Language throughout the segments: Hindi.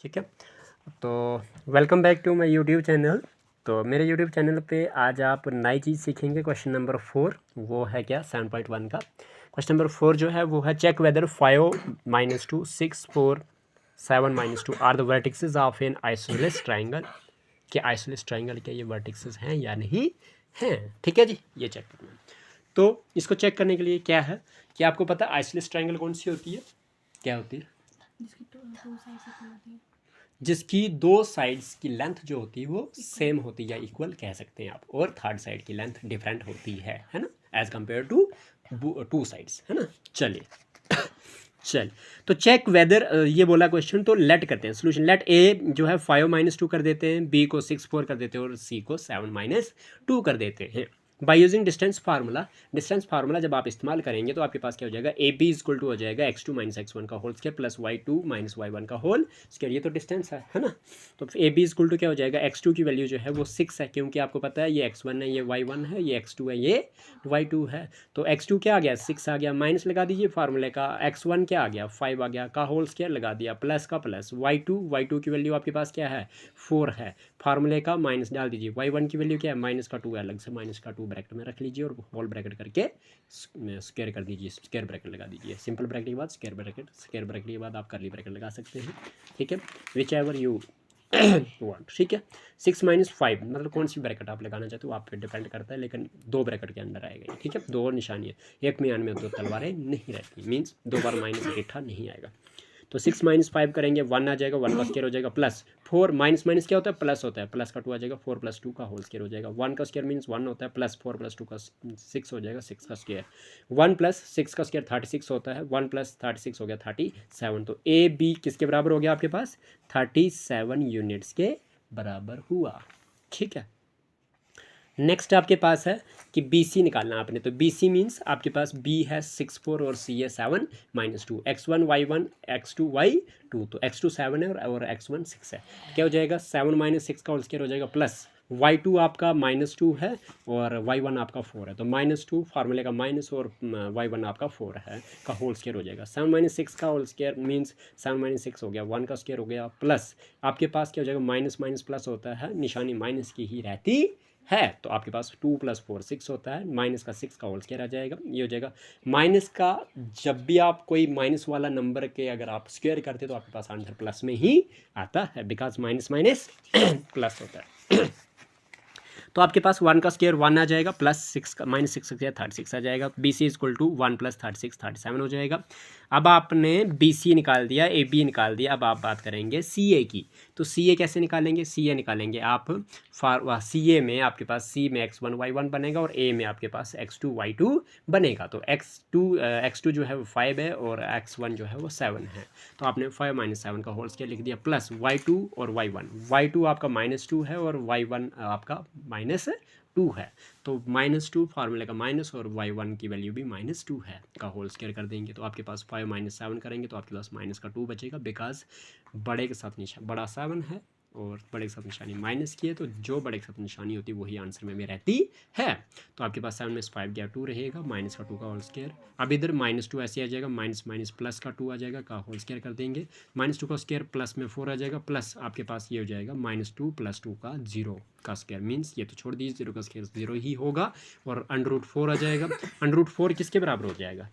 ठीक है। तो welcome back to my YouTube channel. तो मेरे यूट्यूब चैनल पे आज आप नई चीज़ सीखेंगे। क्वेश्चन नंबर 4 वो है क्या 7.1 का क्वेश्चन नंबर 4 जो है वो है check whether 5 - 2 6 4 7 - 2 are the vertices of an isosceles triangle. कि आइसोसेलेस ट्राइंगल के ये वर्टिसेस हैं या नहीं हैं। ठीक है जी, ये चेक करना है। तो इसको चेक करने के लिए क्या है कि आपको पता है आइसोसेलेस ट्राइंगल कौन सी होती है, क्या होती है, जिसकी दो साइड्स की लेंथ जो होती है वो सेम होती है या इक्वल कह सकते हैं आप, और थर्ड साइड की लेंथ डिफरेंट होती है ना, as compare to two sides, है ना। चलिए चल तो चेक वेदर ये बोला क्वेश्चन, तो लेट करते हैं सोल्यूशन। लेट ए जो है 5 - 2 कर देते हैं, बी को 6 4 कर देते हैं और सी को 7 - 2 कर देते हैं by using distance formula. Distance formula जब आप इस्तेमाल करेंगे तो आपके पास क्या हो जाएगा, ए बी इक्वल टू हो जाएगा x2 - x1 का whole square plus y2 - y1 का होल स्क्वायर। ये तो डिस्टेंस है ना। तो ए बी इक्वल टू क्या हो जाएगा, x2 की वैल्यू जो है वो 6 है, क्योंकि आपको पता है ये x1 है, ये y1 है, ये x2 है, ये y2 है। तो x2 क्या आ गया, 6 आ गया, माइनस लगा दीजिए फार्मूले का, x1 क्या आ गया 5 आ गया, का होल स्क्वायर लगा दिया, प्लस का प्लस, y2 की वैल्यू आपके पास क्या है 4 है, फार्मूले का माइनस डाल दीजिए, y1 की वैल्यू क्या है माइनस का 2 है, अलग से माइनस का 2 ब्रैकेट में रख लीजिए और होल ब्रैकेट करके स्क्वायर कर दीजिए, स्क्वायर ब्रैकेट लगा दीजिए, सिंपल ब्रैकेट के बाद स्क्वायर ब्रैकेट के बाद आप करली ब्रैकेट लगा सकते हैं। ठीक है, विच एवर यू वांट। ठीक है, 6 - 5 मतलब कौन सी ब्रैकेट आप लगाना चाहते हो आप पे डिपेंड करता है, लेकिन दो ब्रैकेट के अंदर आएगा ये। ठीक है, दो और निशानी है, एक म्यान में दो तलवारें नहीं रहती, मीन्स दो बार माइनस एठा नहीं आएगा। तो 6 - 5 करेंगे, 1 आ जाएगा, 1 का स्क्वायर हो जाएगा, प्लस 4 माइनस माइनस क्या होता है प्लस होता है, प्लस का 2 आ जाएगा, 4 + 2 का होल स्क्वायर हो जाएगा, 1 का स्क्वायर मीन्स 1 होता है, प्लस 4 + 2 का 6 हो जाएगा, 6 का स्क्वायर, 1 + 6 का स्क्वायर 36 होता है, 1 + 36 हो गया 37। तो ए बी किसके बराबर हो गया आपके पास 37 यूनिट्स के बराबर हुआ। ठीक है, नेक्स्ट आपके पास है कि बी सी निकालना आपने। तो बी सी मीन्स आपके पास बी है 6 4 और सी है 7 - 2, x1 y1 x2 y2, तो x2 7 है और x1 6 है। क्या हो जाएगा 7 - 6 का होल स्क्वायर हो जाएगा, प्लस y2 आपका -2 है और y1 आपका 4 है, तो -2 फार्मूले का माइनस और y1 आपका 4 है का होल स्क्वायर हो जाएगा। 7 - 6 का होल स्क्वायर मीन्स 7 - 6 हो गया, 1 का स्क्वायर हो गया, प्लस आपके पास क्या हो जाएगा माइनस माइनस प्लस होता है, निशानी माइनस की ही रहती है, तो आपके पास 2 + 4 6 होता है, माइनस का 6 का होल स्क्वायर आ जाएगा। ये हो जाएगा माइनस का, जब भी आप कोई माइनस वाला नंबर के अगर आप स्क्वायर करते तो आपके पास आंसर प्लस में ही आता है, बिकॉज माइनस माइनस प्लस होता है। तो आपके पास 1 का स्क्वायर 1 आ जाएगा, प्लस 6 का -6 का स्क्वायर 36 आ जाएगा, बी सी इक्वल टू 1 + 36 37 हो जाएगा। अब आपने बी सी निकाल दिया, ए बी निकाल दिया, अब आप बात करेंगे सी ए की। तो सी ए कैसे निकालेंगे, सी ए निकालेंगे आप सी ए में आपके पास सी में x1 y1 बनेगा और ए में आपके पास x2 y2 बनेगा। तो x2 जो है वो 5 है और x1 जो है वो 7 है, तो आपने 5 - 7 का होल स्क्वायर लिख दिया, प्लस y2 और y1 आपका -2 है और y1 आपका -2 है, तो -2 फार्मूले का माइनस और y1 की वैल्यू भी -2 है का होल स्क्वायर कर देंगे, तो आपके पास 5 - 7 करेंगे तो आपके पास माइनस का 2 बचेगा, बिकॉज बड़े के साथ निशान बड़ा 7 है और बड़े के साथ निशानी माइनस की है, तो जो बड़े के साथ निशानी होती है वही आंसर में रहती है। तो आपके पास 7 में 5 गया 2 रहेगा, माइनस का 2 का होल स्क्वायर। अब इधर -2 ऐसे आ जाएगा, माइनस माइनस प्लस का 2 आ जाएगा का होल स्क्वायर कर देंगे, -2 का स्क्वायर प्लस में 4 आ जाएगा, प्लस आपके पास ये हो जाएगा -2 + 2 का 0 का स्क्वायर, मीन्स ये तो छोड़ दीजिए 0 का स्क्वायर 0 ही होगा और √4 आ जाएगा। √4 किसके बराबर हो जाएगा,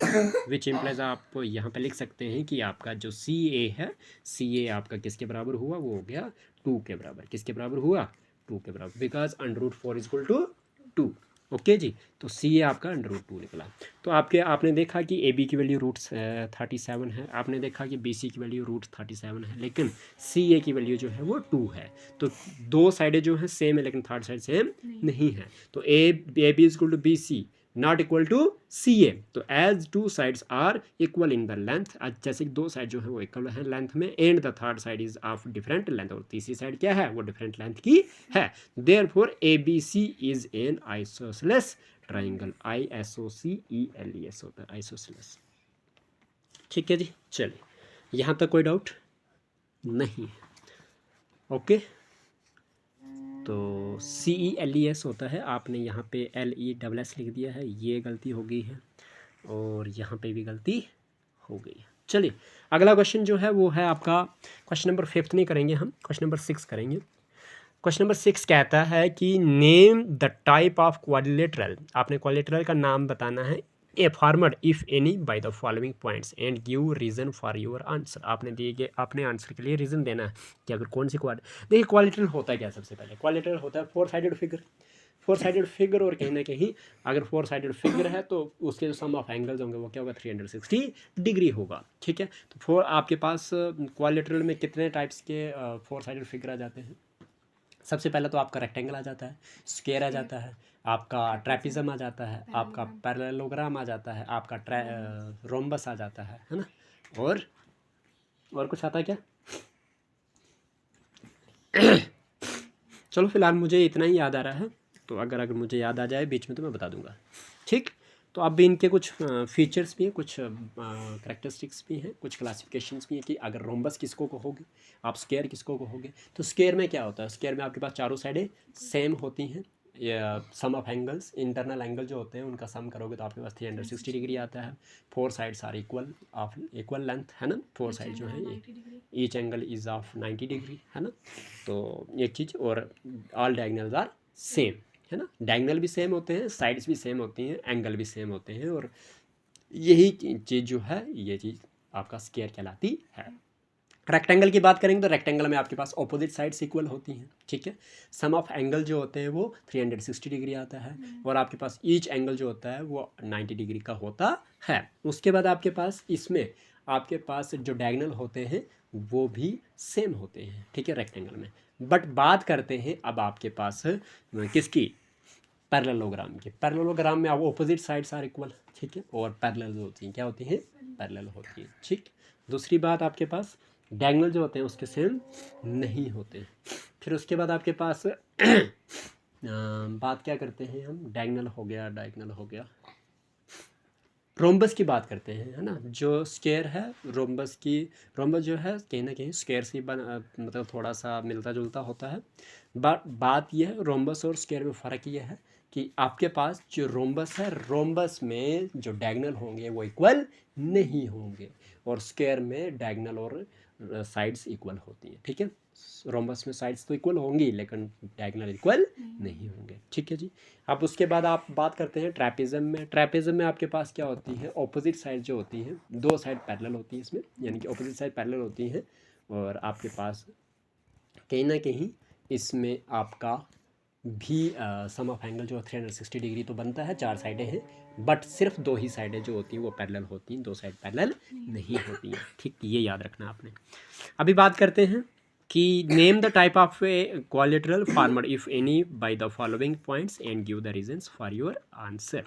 विच इम्प्लाइज आप यहाँ पे लिख सकते हैं कि आपका जो सी ए है, सी ए आपका किसके बराबर हुआ, वो हो गया 2 के बराबर। किसके बराबर हुआ 2 के बराबर, बिकॉज √4 = 2। ओके जी, तो सी ए आपका √2 निकला। तो आपने देखा कि ए बी की वैल्यू √37 है, आपने देखा कि बी सी की वैल्यू √37 है, लेकिन सी ए की वैल्यू जो है वो 2 है। तो दो साइडें जो हैं सेम है, लेकिन थर्ड साइड सेम नहीं है। तो A B is equal to B C not equal to C A. तो as two sides are equal in the length, जैसे दो साइड जो है वो इक्वल है लेंथ में, and the third side is of different length, और तीसरी साइड क्या है वो डिफरेंट लेंथ की है। Therefore A B C is an isosceles triangle, ISOCELES होता है आइसोसेलेस। ठीक है जी, चलिए यहाँ तक कोई डाउट नहीं है। ओके, तो CELES होता है, आपने यहाँ पे LESS लिख दिया है, ये गलती हो गई है और यहाँ पे भी गलती हो गई है। चलिए अगला क्वेश्चन जो है वो है आपका क्वेश्चन नंबर 5 नहीं करेंगे हम, क्वेश्चन नंबर 6 करेंगे। क्वेश्चन नंबर 6 कहता है कि name the type of quadrilateral, आपने क्वाड्रिलेटरल का नाम बताना है, a formed if any by the following points and give reason for your answer. आपने दिए गए अपने आंसर के लिए रीजन देना है कि अगर कौन सी देखिए क्वाड्रिलेटरल होता है क्या, सबसे पहले क्वाड्रिलेटरल होता है 4 साइडेड फिगर, 4 साइडेड फिगर, और कहीं ना कहीं अगर 4 साइडेड फिगर है तो उसके जो सम ऑफ एंगल्स होंगे वो क्या होगा, 360 डिग्री होगा। ठीक है, तो 4 आपके पास क्वाड्रिलेटरल में कितने टाइप्स के 4 साइडेड फिगर आ जाते हैं? सबसे पहले तो आपका रेक्टेंगल आ जाता है, स्क्वायर आ जाता है, आपका ट्रेपिज्म आ जाता है, आपका पैरेललोग्राम आ जाता है, आपका रोम्बस आ जाता है ना, और कुछ आता है क्या? चलो फिलहाल मुझे इतना ही याद आ रहा है, तो अगर मुझे याद आ जाए बीच में तो मैं बता दूंगा। ठीक, तो अब भी इनके कुछ फीचर्स भी हैं, कुछ करेक्टरिस्टिक्स भी हैं, कुछ क्लासिफिकेशंस भी हैं कि अगर रोम्बस किसको कहोगे, आप स्क्वायर किसको कहोगे। तो स्क्वायर में क्या होता है, स्क्वायर में आपके पास चारों साइडें सेम होती हैं, या सम ऑफ एंगल्स, इंटरनल एंगल जो होते हैं उनका सम करोगे तो आपके पास 360 डिग्री आता है। 4 sides are equal of equal length, है ना, 4 साइड जो है ये each angle is of 90 degree, है ना। तो एक चीज़, और ऑल डायगनल्स आर सेम, है ना, डायगनल भी सेम होते हैं, साइड्स भी सेम होती हैं, एंगल भी सेम होते हैं, और यही चीज़ जो है ये चीज़ आपका स्क्वायर कहलाती है। रेक्टेंगल की बात करेंगे तो रेक्टेंगल में आपके पास ऑपोजिट साइड्स इक्वल होती हैं। ठीक है, सम ऑफ एंगल जो होते हैं वो 360 डिग्री आता है, और आपके पास ईच एंगल जो होता है वो 90 डिग्री का होता है। उसके बाद आपके पास इसमें आपके पास जो डायगोनल होते हैं वो भी सेम होते हैं। ठीक है, रेक्टेंगल में। बट बात करते हैं अब आपके पास किसकी, पैरेललोग्राम की। पैरेललोग्राम में आप ऑपोजिट साइड्स आर इक्वल, ठीक है, और पैरेलल होती हैं, क्या होती हैं, पैरेलल होती हैं। ठीक, दूसरी बात आपके पास डायगोनल जो होते हैं उसके सेम नहीं होते। फिर उसके बाद आपके पास बात क्या करते हैं हम, डायगोनल हो गया, डायगोनल हो गया, रोम्बस की बात करते हैं, है ना। जो स्क्वायर है, रोम्बस जो है कहीं ना कहीं स्क्वायर से मतलब थोड़ा सा मिलता जुलता होता है। बात यह है, रोम्बस और स्क्वायर में फ़र्क यह है कि आपके पास जो रोम्बस है, रोम्बस में जो डायगोनल होंगे वो इक्वल नहीं होंगे, और स्क्वायर में डायगोनल और साइड्स इक्वल होती हैं। ठीक है, रोम्बस में साइड्स तो इक्वल होंगी लेकिन डायगोनल इक्वल नहीं होंगे। ठीक है जी। अब उसके बाद आप बात करते हैं ट्रैपेज़म में। ट्रैपेज़म में आपके पास क्या होती है, ऑपोजिट साइड जो होती हैं, दो साइड पैरेलल होती है इसमें, यानी कि ऑपोजिट साइड पैरेलल होती हैं, और आपके पास कहीं ना कहीं इसमें आपका भी सम ऑफ एंगल जो 360 डिग्री तो बनता है, 4 साइडें हैं, बट सिर्फ 2 ही साइडें जो होती हैं वो पैरेलल होती हैं, 2 साइड पैरेलल नहीं होती हैं। ठीक, ये याद रखना आपने। अभी बात करते हैं कि name the type of a quadrilateral formed if any by the following points and give the reasons for your answer.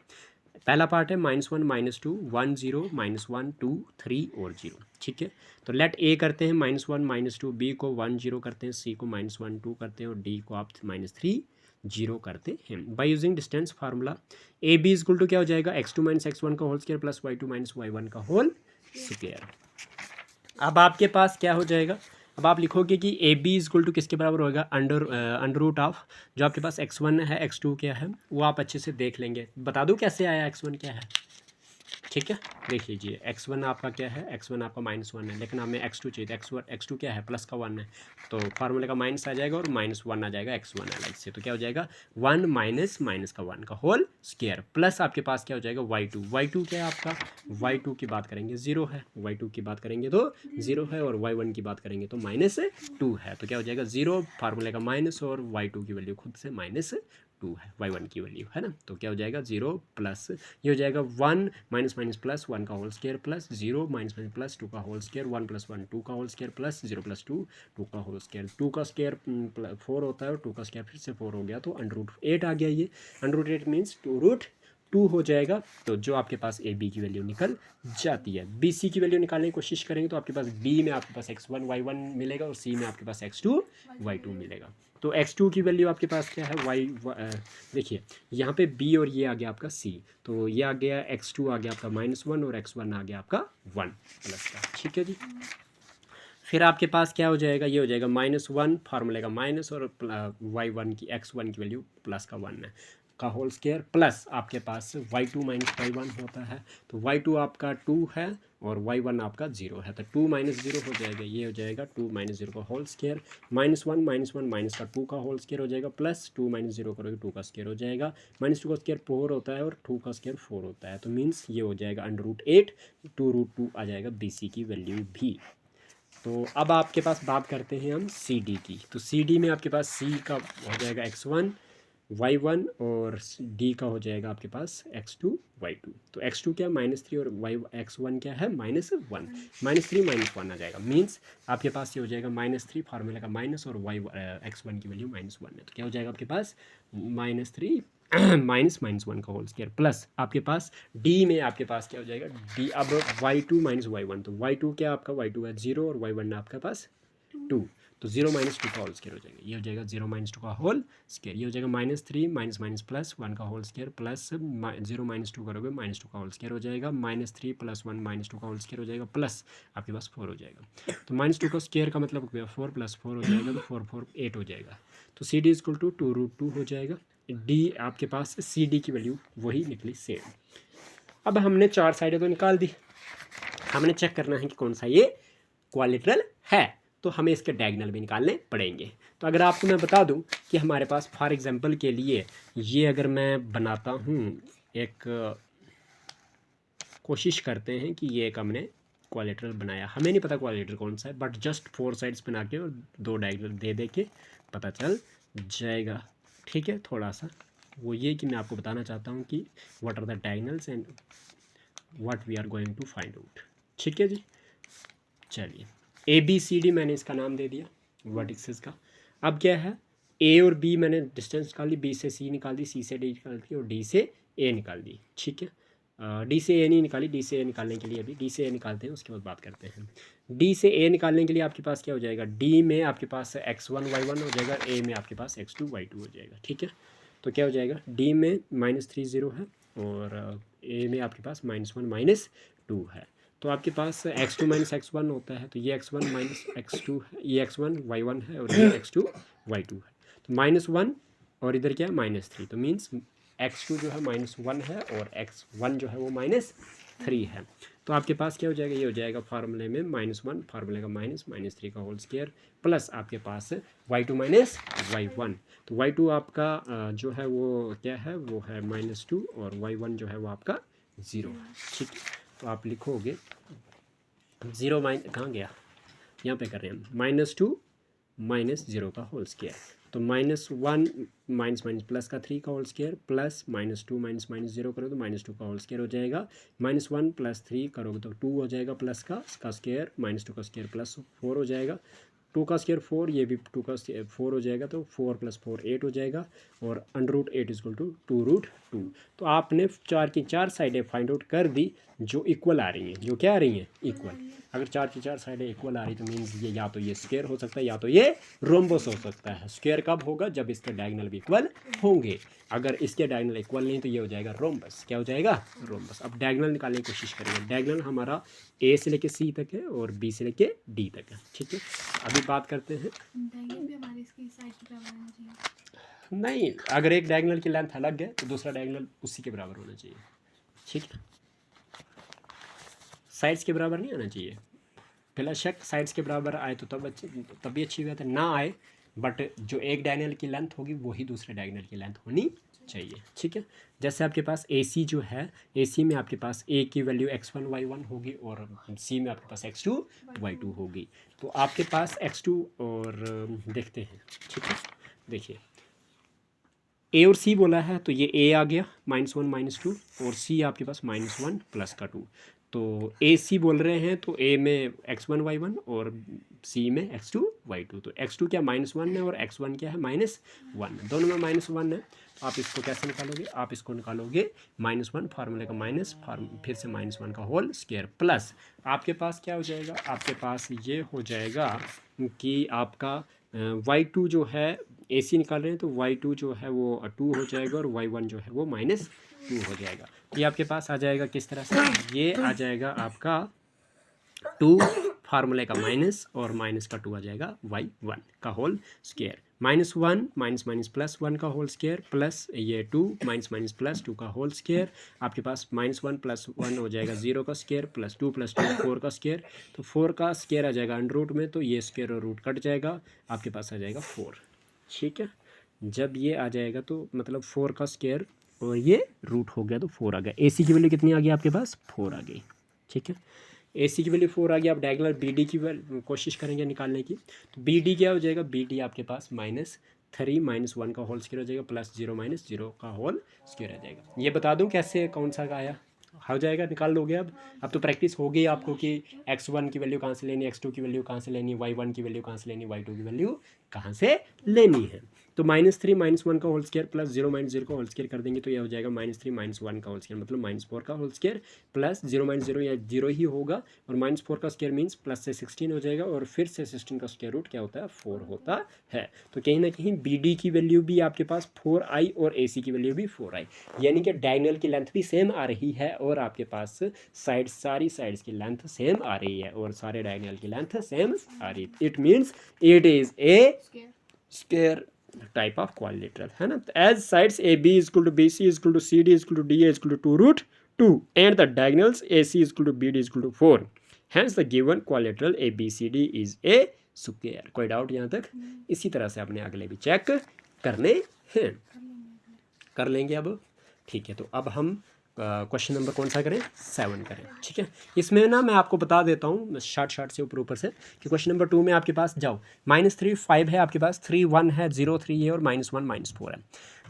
पहला पार्ट है -1 -2 1 0 -1 2 3 और 0। ठीक है, तो लेट ए करते हैं -1 -2, बी को 1 0 करते हैं, सी को -1 2 करते हैं, और डी को आप -3 0 करते हैं। By using distance formula A B equal to क्या हो जाएगा, x2 - x1 का whole square plus y2 - y1 का होल स्क्वायर। अब आपके पास क्या हो जाएगा, अब आप लिखोगे कि ए बी इजक्वल टू किसके बराबर होगा, अंडर रूट ऑफ जो आपके पास x1 है, x2 क्या है वो आप अच्छे से देख लेंगे। बता दूँ कैसे आया, x1 क्या है। ठीक है, देख लीजिए, x1 आपका क्या है, x1 आपका -1 है, लेकिन हमें x2 चाहिए, तो x2 क्या है, प्लस का 1 है, तो फार्मूले का माइनस आ जाएगा और -1 आ जाएगा x1 अलग से, तो क्या हो जाएगा 1 माइनस माइनस का 1 का होल स्क्वायर, प्लस आपके पास क्या हो जाएगा y2 क्या है आपका, y2 की बात करेंगे 0 है, y2 की बात करेंगे तो 0 है, और y1 की बात करेंगे तो -2 है, तो क्या हो जाएगा 0, फार्मूले का माइनस, और y2 की वैल्यू खुद से -2 है, y1 की वैल्यू, है ना। तो क्या हो जाएगा 0 प्लस ये हो जाएगा 1 माइनस माइनस प्लस 1 का whole square plus 0 minus minus plus 2 का होल स्क्वायर, 1 + 1 2 का होल स्क्वायर प्लस 0 + 2 2 का होल स्क्वायर, 2 का स्क्वायर 4 होता है, और 2 का स्क्वायर फिर से 4 हो गया, तो √8 आ गया। ये √8 मीन्स 2√2 हो जाएगा। तो जो आपके पास ए बी की वैल्यू निकल जाती है। बी सी की वैल्यू निकालने की कोशिश करेंगे तो आपके पास बी में आपके पास x1 y1 मिलेगा, और सी में आपके पास x2 y2 मिलेगा। तो x2 की वैल्यू आपके पास क्या है, देखिए यहाँ पे b और ये आ गया आपका c, तो ये आ गया x2 आ गया आपका -1, और x1 आ गया आपका 1 प्लस का। ठीक है जी, फिर आपके पास क्या हो जाएगा, ये हो जाएगा -1 फार्मूले का माइनस, और y1 की x1 की वैल्यू प्लस का 1 है, का होल स्क्वायर प्लस आपके पास y2 माइनस y1 होता है। तो y2 आपका 2 है और y1 आपका 0 है, तो 2 माइनस 0 हो जाएगा, ये हो जाएगा 2 माइनस 0 का होल स्क्वायर -1 माइनस का 2 का होल स्क्वायर हो जाएगा प्लस 2 माइनस 0 करोगे 2 का स्क्वायर हो जाएगा, -2 का स्क्वायर 4 होता है और 2 का स्क्वायर 4 होता है, तो मीन्स ये हो जाएगा √8, 2√2 आ जाएगा BC की वैल्यू भी। तो अब आपके पास बात करते हैं हम CD की। तो CD में आपके पास C का हो जाएगा x1 y1 और D का हो जाएगा आपके पास x2 y2। तो x2 क्या -3 और x1 क्या है -1, -3 -1 आ जाएगा, मीन्स आपके पास ये हो जाएगा -3 फार्मूला का माइनस और x1 की वैल्यू -1 है, तो क्या हो जाएगा आपके पास -3 -1 का होल स्क्वायर प्लस आपके पास D में आपके पास क्या हो जाएगा D, अब y2 माइनस y1, तो y2 क्या आपका y2 है 0 और y1 है आपके पास 2, तो 0 माइनस 2 का होल स्क्वायर हो जाएगा, ये हो जाएगा 0 माइनस 2 का होल स्क्वायर, ये हो जाएगा -3 माइनस प्लस 1 का होल स्क्वायर प्लस 0 माइनस 2 करोगे -2 का होल स्क्वायर हो जाएगा, -3 प्लस 1 -2 का होल स्क्वायर हो जाएगा प्लस आपके पास 4 हो जाएगा, तो -2 का स्क्वायर का मतलब 4 प्लस 4 हो जाएगा, तो 4 4 8 हो जाएगा, तो CD इक्वल टू 2√2 हो जाएगा। D आपके पास CD की वैल्यू वही निकली सेम। अब हमने 4 साइडें तो निकाल दी, हमने चेक करना है कि कौन सा ये क्वालिटरल है, तो हमें इसके डायगोनल भी निकालने पड़ेंगे। तो अगर आपको मैं बता दूं कि हमारे पास फॉर एग्जांपल के लिए ये अगर मैं बनाता हूँ, एक कोशिश करते हैं कि ये एक हमने क्वालिटरल बनाया, हमें नहीं पता क्वालिटरल कौन सा है, बट जस्ट 4 साइड्स बना के और 2 डायगोनल दे के पता चल जाएगा, ठीक है। थोड़ा सा वो ये कि मैं आपको बताना चाहता हूँ कि what are the diagonals and what we are going to find out, ठीक है जी। चलिए ABCD मैंने इसका नाम दे दिया वर्टिसेस का। अब क्या है, A और B मैंने डिस्टेंस निकाल दी, B से C निकाल दी, C से D निकाल दी और D से A निकाल दी, ठीक है। D से A नहीं निकाली, D से A निकालने के लिए अभी D से A निकालते हैं, उसके बाद बात करते हैं। D से A निकालने के लिए आपके पास क्या हो जाएगा, D में आपके पास x1 y1 हो जाएगा, A में आपके पास x2 y2 हो जाएगा, ठीक है। तो क्या हो जाएगा, D में -3 0 है और A में आपके पास -1 -2 है, तो आपके पास x2 माइनस x1 होता है, तो ये x1 माइनस x2 है, ये x1 y1 है और ये x2 y2 है, तो -1 और इधर क्या है -3, तो मीन्स x2 जो है -1 है और x1 जो है वो -3 है, तो आपके पास क्या हो जाएगा, ये हो जाएगा फार्मूले में -1 फार्मूले का -3 का होल स्क्वायर प्लस आपके पास y2 माइनस y1, तो y2 आपका जो है वो क्या है, वो है -2 और y1 जो है वो आपका 0 है, ठीक है। तो आप लिखोगे 0 कहाँ गया, यहाँ पे कर रहे हैं हम -2 -0 का होल स्क्वायर, तो -1 माइनस प्लस का 3 का होल स्क्वायर प्लस -2 -0 करो तो -2 का होल स्क्वायर हो जाएगा, -1 प्लस 3 करोगे तो 2 हो जाएगा प्लस का स्क्वायर, -2 का स्क्वायर प्लस 4 हो जाएगा, 2 का स्क्वायर 4, ये भी 2 का स्क्वायर 4 हो जाएगा, तो 4 + 4 8 हो जाएगा और √8 = 2√2। तो आपने 4 की 4 साइडें फाइंड आउट कर दी जो इक्वल आ रही हैं, जो क्या आ रही हैं, इक्वल। अगर 4 की 4 साइडें इक्वल आ रही तो मीन्स ये या तो ये स्क्वायर हो सकता है या तो ये रोम्बस हो सकता है। स्क्वायर कब होगा, जब इसके डायगोनल भी इक्वल होंगे, अगर इसके डायगोनल इक्वल नहीं तो ये हो जाएगा रोम्बस, क्या हो जाएगा, रोम्बस। अब डायगोनल निकालने की कोशिश करेंगे, डायगोनल हमारा A से लेके C तक है और B से लेके D तक है, ठीक है। अभी बात करते हैं, नहीं, अगर एक डायगोनल की लेंथ अलग है तो दूसरा डायगोनल उसी के बराबर होना चाहिए, ठीक है। साइड्स के बराबर नहीं आना चाहिए, बिला शक साइड्स के बराबर आए तो तब भी अच्छी बात है, ना आए बट जो एक डायगोनल की लेंथ होगी वही दूसरे डायगोनल की लेंथ होनी चाहिए, ठीक है। जैसे आपके पास AC जो है, AC में आपके पास A की वैल्यू x1 y1 होगी और C में आपके पास x2 y2 होगी, तो आपके पास x2 और देखते हैं, ठीक है। देखिए A और C बोला है तो ये A आ गया -1 -2 और C आपके पास -1 प्लस का 2, तो AC बोल रहे हैं तो A में x1 y1 और C में x2 y2, तो x2 क्या -1 है और x1 क्या है -1, दोनों में -1 है, तो आप इसको कैसे निकालोगे, आप इसको निकालोगे -1 फार्मूले का फिर से -1 का होल स्क्वायर प्लस आपके पास क्या हो जाएगा, आपके पास ये हो जाएगा कि आपका y2 जो है AC निकाल रहे हैं तो y2 जो है वो 2 हो जाएगा और y1 जो है वो -2 हो जाएगा। ये आपके पास आ जाएगा किस तरह से, ये आ जाएगा आपका 2 फार्मूले का माइनस और माइनस का 2 आ जाएगा y1 का whole square, -1 minus minus plus 1 का होल स्क्वायर प्लस ये 2 माइनस माइनस प्लस 2 का होल स्क्वायर, आपके पास -1 प्लस 1 हो जाएगा 0 का स्क्वायर प्लस 2 4 का स्क्वायर, तो 4 का स्क्वायर आ जाएगा अंडर रूट में, तो ये स्क्वायर और रूट कट जाएगा, आपके पास आ जाएगा 4। ठीक है, जब ये आ जाएगा तो मतलब 4 का स्क्वायर और ये रूट हो गया तो 4 आ गया। AC की वैल्यू कितनी आ गई आपके पास? 4 आ गई। ठीक है, AC की वैल्यू 4 आ गई। आप डायगोनल BD की कोशिश करेंगे निकालने की, तो BD क्या हो जाएगा? BD आपके पास -3 माइनस 1 का होल स्क्वायर हो जाएगा प्लस 0 माइनस 0 का होल स्क्वायर आ जाएगा। ये बता दूं कैसे कौन सा का आया? हो जाएगा, निकाल लोगे अब तो प्रैक्टिस हो गई आपको कि x1 की वैल्यू कहाँ से लेनी, x2 की वैल्यू कहाँ से लेनी, y1 की वैल्यू कहाँ से लेनी, y2 की वैल्यू कहाँ से लेनी है। तो -3 माइनस 1 का होल स्क्वायर प्लस 0 माइनस 0 का होल स्क्वायर कर देंगे तो यह हो जाएगा -3 माइनस 1 का होल स्क्वायर मतलब -4 का होल स्क्वायर प्लस 0 माइनस 0 या 0 ही होगा, और -4 का स्क्वायर मीन्स प्लस से 16 हो जाएगा, और फिर से 16 का स्क्वायर रूट क्या होता है? 4 होता है। तो कहीं ना कहीं BD की वैल्यू भी आपके पास 4i और AC की वैल्यू भी 4i, यानी कि डायगोनल की लेंथ भी सेम आ रही है और आपके पास सारी साइड्स की लेंथ सेम आ रही है और सारे डायगोनल की लेंथ सेम आ रही है। It means it is a square type of quadrilateral, है ना। As sides AB is equal to BC is equal to CD is equal to DA is equal to 2√2 and the diagonals AC is equal to BD is equal to 4, hence the given quadrilateral ABCD is a square. कोई डाउट यहाँ तक? इसी तरह से अपने अगले भी चेक करने हैं, कर लेंगे अब। ठीक है, तो अब हम क्वेश्चन नंबर कौन सा करें? 7 करें। ठीक है, इसमें ना मैं आपको बता देता हूँ शार्ट से ऊपर से कि क्वेश्चन नंबर 2 में आपके पास जाओ -3 5 है, आपके पास 3 1 है, 0 3 है और -1 -4 है।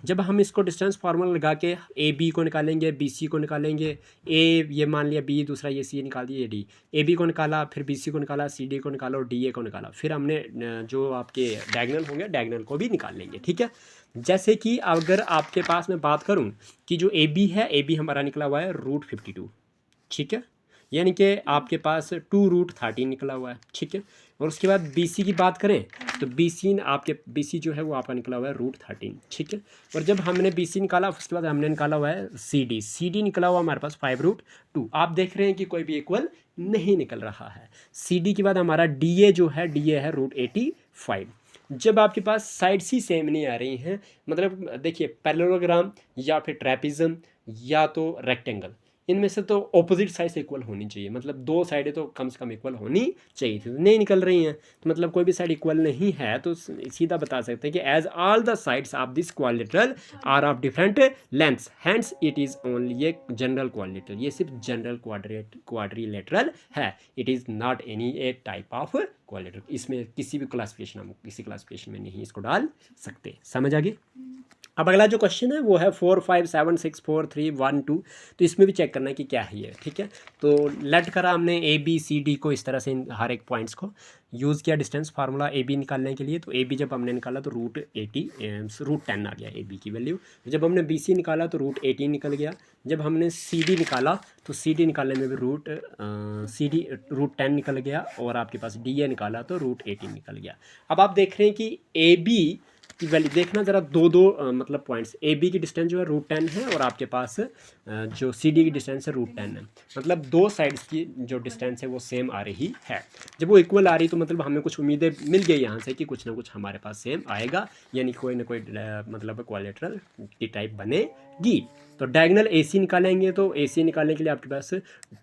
जब हम इसको डिस्टेंस फार्मूला लगा के AB को निकालेंगे, BC को निकालेंगे, A ये मान लिया B, दूसरा ये C निकाल दिया, D AB को निकाला, फिर BC को निकाला, CD को निकाला और DA को निकाला, फिर हमने जो आपके डायगोनल होंगे डायगोनल को भी निकाल लेंगे। ठीक है, जैसे कि अगर आपके पास मैं बात करूं कि जो AB है, AB हमारा निकला हुआ है √52। ठीक है, यानी कि आपके पास 2√13 निकला हुआ है। ठीक है, और उसके बाद BC की बात करें तो BC जो है वो आपका निकला हुआ है √13। ठीक है, और जब हमने BC निकाला उसके बाद हमने निकाला हुआ है CD निकला हुआ हमारे पास 5√2। आप देख रहे हैं कि कोई भी इक्वल नहीं निकल रहा है। CD के बाद हमारा DA जो है, DA है √85। जब आपके पास साइड्स ही सेम नहीं आ रही हैं, मतलब देखिए पैरेललोग्राम या फिर ट्रेपिज्म या तो रेक्टेंगल, इनमें से तो ऑपोजिट साइड से इक्वल होनी चाहिए, मतलब दो साइडें तो कम से कम इक्वल होनी चाहिए थी, नहीं निकल रही हैं, तो मतलब कोई भी साइड इक्वल नहीं है, तो सीधा बता सकते हैं कि as all the sides of this quadrilateral are of different lengths hence it is only a general quadrilateral. ये सिर्फ जनरल क्वाड्रिलेटरल है, it is not any a type of quadrilateral. इसमें किसी भी क्लासिफिकेशन, हम किसी क्लासिफिकेशन में नहीं इसको डाल सकते। समझ आ गई? अब अगला जो क्वेश्चन है वो है 4 5 7 6 4 3 1 2, तो इसमें भी चेक करना है कि क्या है ये। ठीक है, तो लेट करा हमने ABCD को इस तरह से हर एक पॉइंट्स को यूज़ किया डिस्टेंस फार्मूला AB निकालने के लिए। तो AB जब हमने निकाला तो √10 आ गया AB की वैल्यू। जब हमने BC निकाला तो √18 निकल गया। जब हमने CD निकाला तो CD निकालने में भी √10 निकल गया, और आपके पास DA निकाला तो √18 निकल गया। अब आप देख रहे हैं कि AB की वैल्यू देखना ज़रा, दो मतलब पॉइंट्स, AB की डिस्टेंस जो है √10 है और आपके पास जो CD की डिस्टेंस है √10 है, मतलब दो साइड्स की जो डिस्टेंस है वो सेम आ रही है। जब वो इक्वल आ रही तो मतलब हमें कुछ उम्मीदें मिल गई यहाँ से कि कुछ ना कुछ हमारे पास सेम आएगा, यानी कोई ना कोई मतलब क्वाड्रिलेटरल की टाइप बनेगी। तो डायगोनल AC निकालेंगे, तो AC निकालने के लिए आपके पास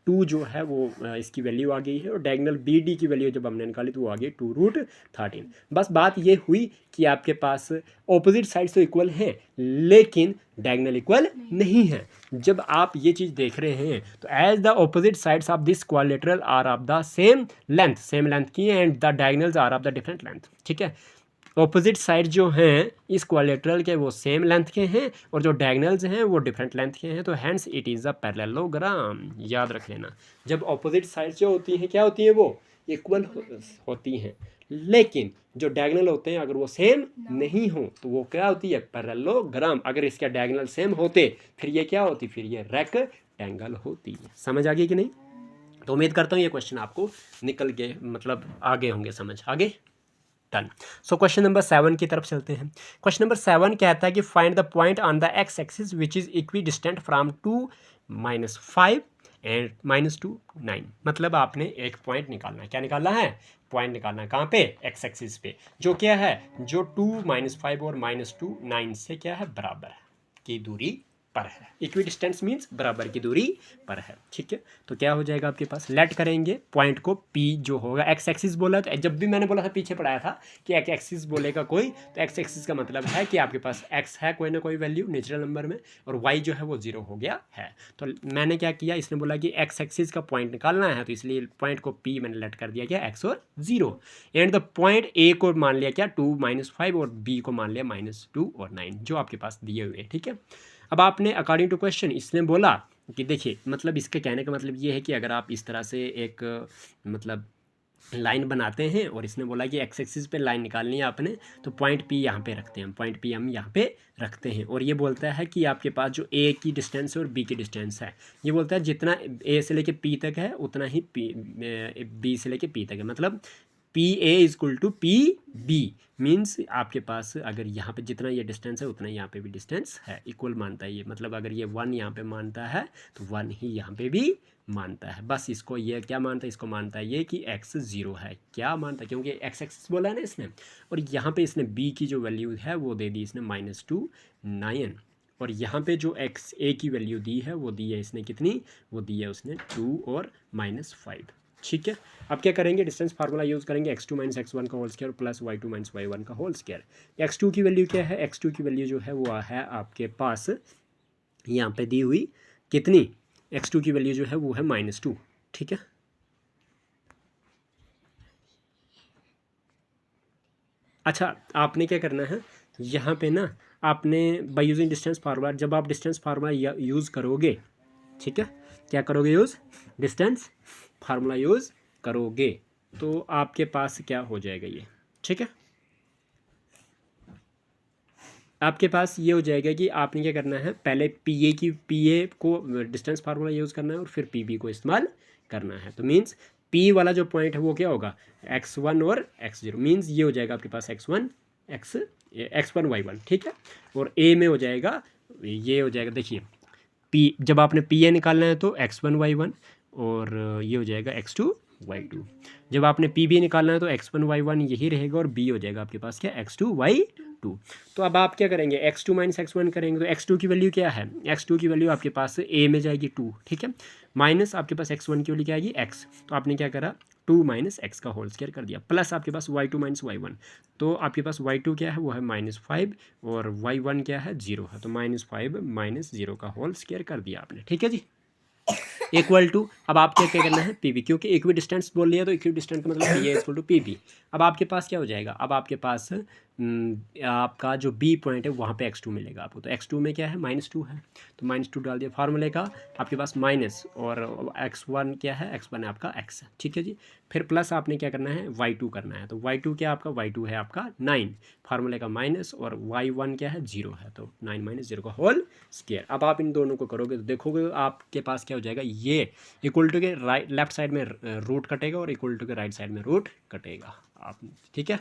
2 जो है वो इसकी वैल्यू आ गई है, और डायगोनल BD की वैल्यू जब हमने निकाली तो वो आ गई 2√13। बस बात ये हुई कि आपके पास ऑपोजिट साइड्स तो इक्वल हैं लेकिन डायगोनल इक्वल नहीं है। जब आप ये चीज़ देख रहे हैं तो as the opposite sides of this quadrilateral are of the same length की and the diagonals are of the different length. ठीक है, ऑपोजिट साइड जो हैं इस क्वाड्रिलेटरल के वो सेम लेंथ के हैं और जो डायगोनल्स हैं वो डिफरेंट लेंथ के हैं, तो hence it is a parallelogram. याद रख लेना, जब ऑपोजिट साइड जो होती हैं क्या होती हैं, वो इक्वल होती हैं, लेकिन जो डायगोनल होते हैं अगर वो सेम नहीं हो तो वो क्या होती है? पैरेललोग्राम। अगर इसके डायगोनल सेम होते फिर ये क्या होती? फिर ये रेक्टेंगल होती है। समझ आ गई कि नहीं? तो उम्मीद करता हूँ ये क्वेश्चन आपको निकल गए, मतलब आगे होंगे समझ। आगे डन। सो क्वेश्चन नंबर 7 की तरफ चलते हैं। क्वेश्चन नंबर 7 कहता है कि find the point on the x axis which is equi distant from 2 - 5 and -2 9, मतलब आपने एक पॉइंट निकालना है। क्या निकालना है? पॉइंट निकालना है। कहाँ पे? एक्स एक्सिस पे, जो क्या है, जो 2 -5 और -2 9 से क्या है, बराबर की दूरी पर है। इक्वी डिस्टेंस मीन्स बराबर की दूरी पर है। ठीक है, तो क्या हो जाएगा आपके पास, लेट करेंगे पॉइंट को पी जो होगा, एक्स एक्सिस बोला, तो जब भी मैंने बोला था पीछे पढ़ाया था कि एक्स एक्सिस बोलेगा कोई, तो एक्स एक्सिस का मतलब है कि आपके पास एक्स है कोई ना कोई वैल्यू नेचुरल नंबर में, और वाई जो है वो 0 हो गया है। तो मैंने क्या किया, इसने बोला कि एक्स एक्सिस का पॉइंट निकालना है, तो इसलिए पॉइंट को पी मैंने लेट कर दिया क्या, एक्स और 0, एंड द पॉइंट ए को मान लिया क्या, 2 -5, और बी को मान लिया -2 और 9, जो आपके पास दिए हुए हैं। ठीक है, अब आपने अकॉर्डिंग टू क्वेश्चन इसने बोला कि देखिए, मतलब इसके कहने का मतलब ये है कि अगर आप इस तरह से एक मतलब लाइन बनाते हैं, और इसने बोला कि एक्स एक्सिस पे लाइन निकालनी है आपने, तो पॉइंट पी यहाँ पे रखते हैं, पॉइंट पी हम यहाँ पे रखते हैं, और ये बोलता है कि आपके पास जो ए की डिस्टेंस है और बी की डिस्टेंस है, ये बोलता है जितना ए से लेके पी तक है उतना ही बी से लेके पी तक है, मतलब P A equal to P B, means आपके पास अगर यहाँ पे जितना ये डिस्टेंस है उतना यहाँ पे भी डिस्टेंस है, इक्वल मानता है ये, मतलब अगर ये 1 यहाँ पे मानता है तो 1 ही यहाँ पे भी मानता है। बस इसको ये क्या मानता है, इसको मानता है ये कि x 0 है, क्या मानता है, क्योंकि x एक्सिस बोला है ना इसने, और यहाँ पे इसने b की जो वैल्यू है वो दे दी इसने -2 9, और यहाँ पे जो x a की वैल्यू दी है वो दी है इसने कितनी, वो दी है उसने 2 और -5। ठीक है, अब क्या करेंगे, डिस्टेंस फार्मूला यूज़ करेंगे, x2 - x1 का whole square plus y2 - y1 का होल स्क्वायर। x2 की वैल्यू क्या है, x2 की वैल्यू जो है वो है आपके पास यहाँ पे दी हुई कितनी, x2 की वैल्यू जो है वो है -2। ठीक है, अच्छा आपने क्या करना है, यहाँ पे ना आपने बाय यूजिंग डिस्टेंस फार्मूला, जब आप डिस्टेंस फार्मूला यूज़ करोगे, ठीक है, क्या करोगे यूज़, डिस्टेंस फार्मूला यूज़ करोगे, तो आपके पास क्या हो जाएगा ये। ठीक है, आपके पास ये हो जाएगा कि आपने क्या करना है, पहले पी ए को डिस्टेंस फार्मूला यूज़ करना है, और फिर पी बी को इस्तेमाल करना है। तो मीन्स पी वाला जो पॉइंट है वो क्या होगा, x1 और x0, मीन्स ये हो जाएगा आपके पास x1 y1। ठीक है, और ए में हो जाएगा, ये हो जाएगा, देखिए पी, जब आपने पी ए निकालना है तो x1 y1, और ये हो जाएगा x2 y2। जब आपने पी बी निकालना है तो x1 y1 यही रहेगा, और बी हो जाएगा आपके पास क्या, x2 y2। तो अब आप क्या करेंगे, x2 - x1 करेंगे, तो x2 की वैल्यू क्या है, x2 की वैल्यू आपके पास a में जाएगी 2, ठीक है, माइनस आपके पास x1 की वैल्यू क्या आएगी, x, तो आपने क्या करा, 2 - x का होल स्क्वायर कर दिया, प्लस आपके पास y2 - y1, तो आपके पास y2 क्या है, वो है -5, और y1 क्या है, 0 है, तो -5 - 0 का होल स्क्वायर कर दिया आपने। ठीक है जी, इक्वल टू, अब आप क्या क्या करना है, पी बी, क्योंकि इक्वी डिस्टेंस बोल लिया तो इक्वी डिस्टेंस का मतलब P A equal to P B. अब आपके पास क्या हो जाएगा, अब आपके पास आपका जो बी पॉइंट है वहाँ पे x2 मिलेगा आपको, तो x2 में क्या है, -2 है, तो -2 डाल दिया फार्मूले का, आपके पास माइनस, और x1 क्या है, x1 है आपका x है। ठीक है जी, फिर प्लस आपने क्या करना है, y2 करना है, तो y2 क्या आपका, y2 है आपका 9, फार्मूले का माइनस, और y1 क्या है, 0 है, तो 9 - 0 का होल स्क्वायर। अब आप इन दोनों को करोगे तो देखोगे आपके पास क्या हो जाएगा, ये इक्वल टू के राइट लेफ्ट साइड में रूट कटेगा, और इक्वल टू के राइट साइड में रूट कटेगा आप। ठीक है,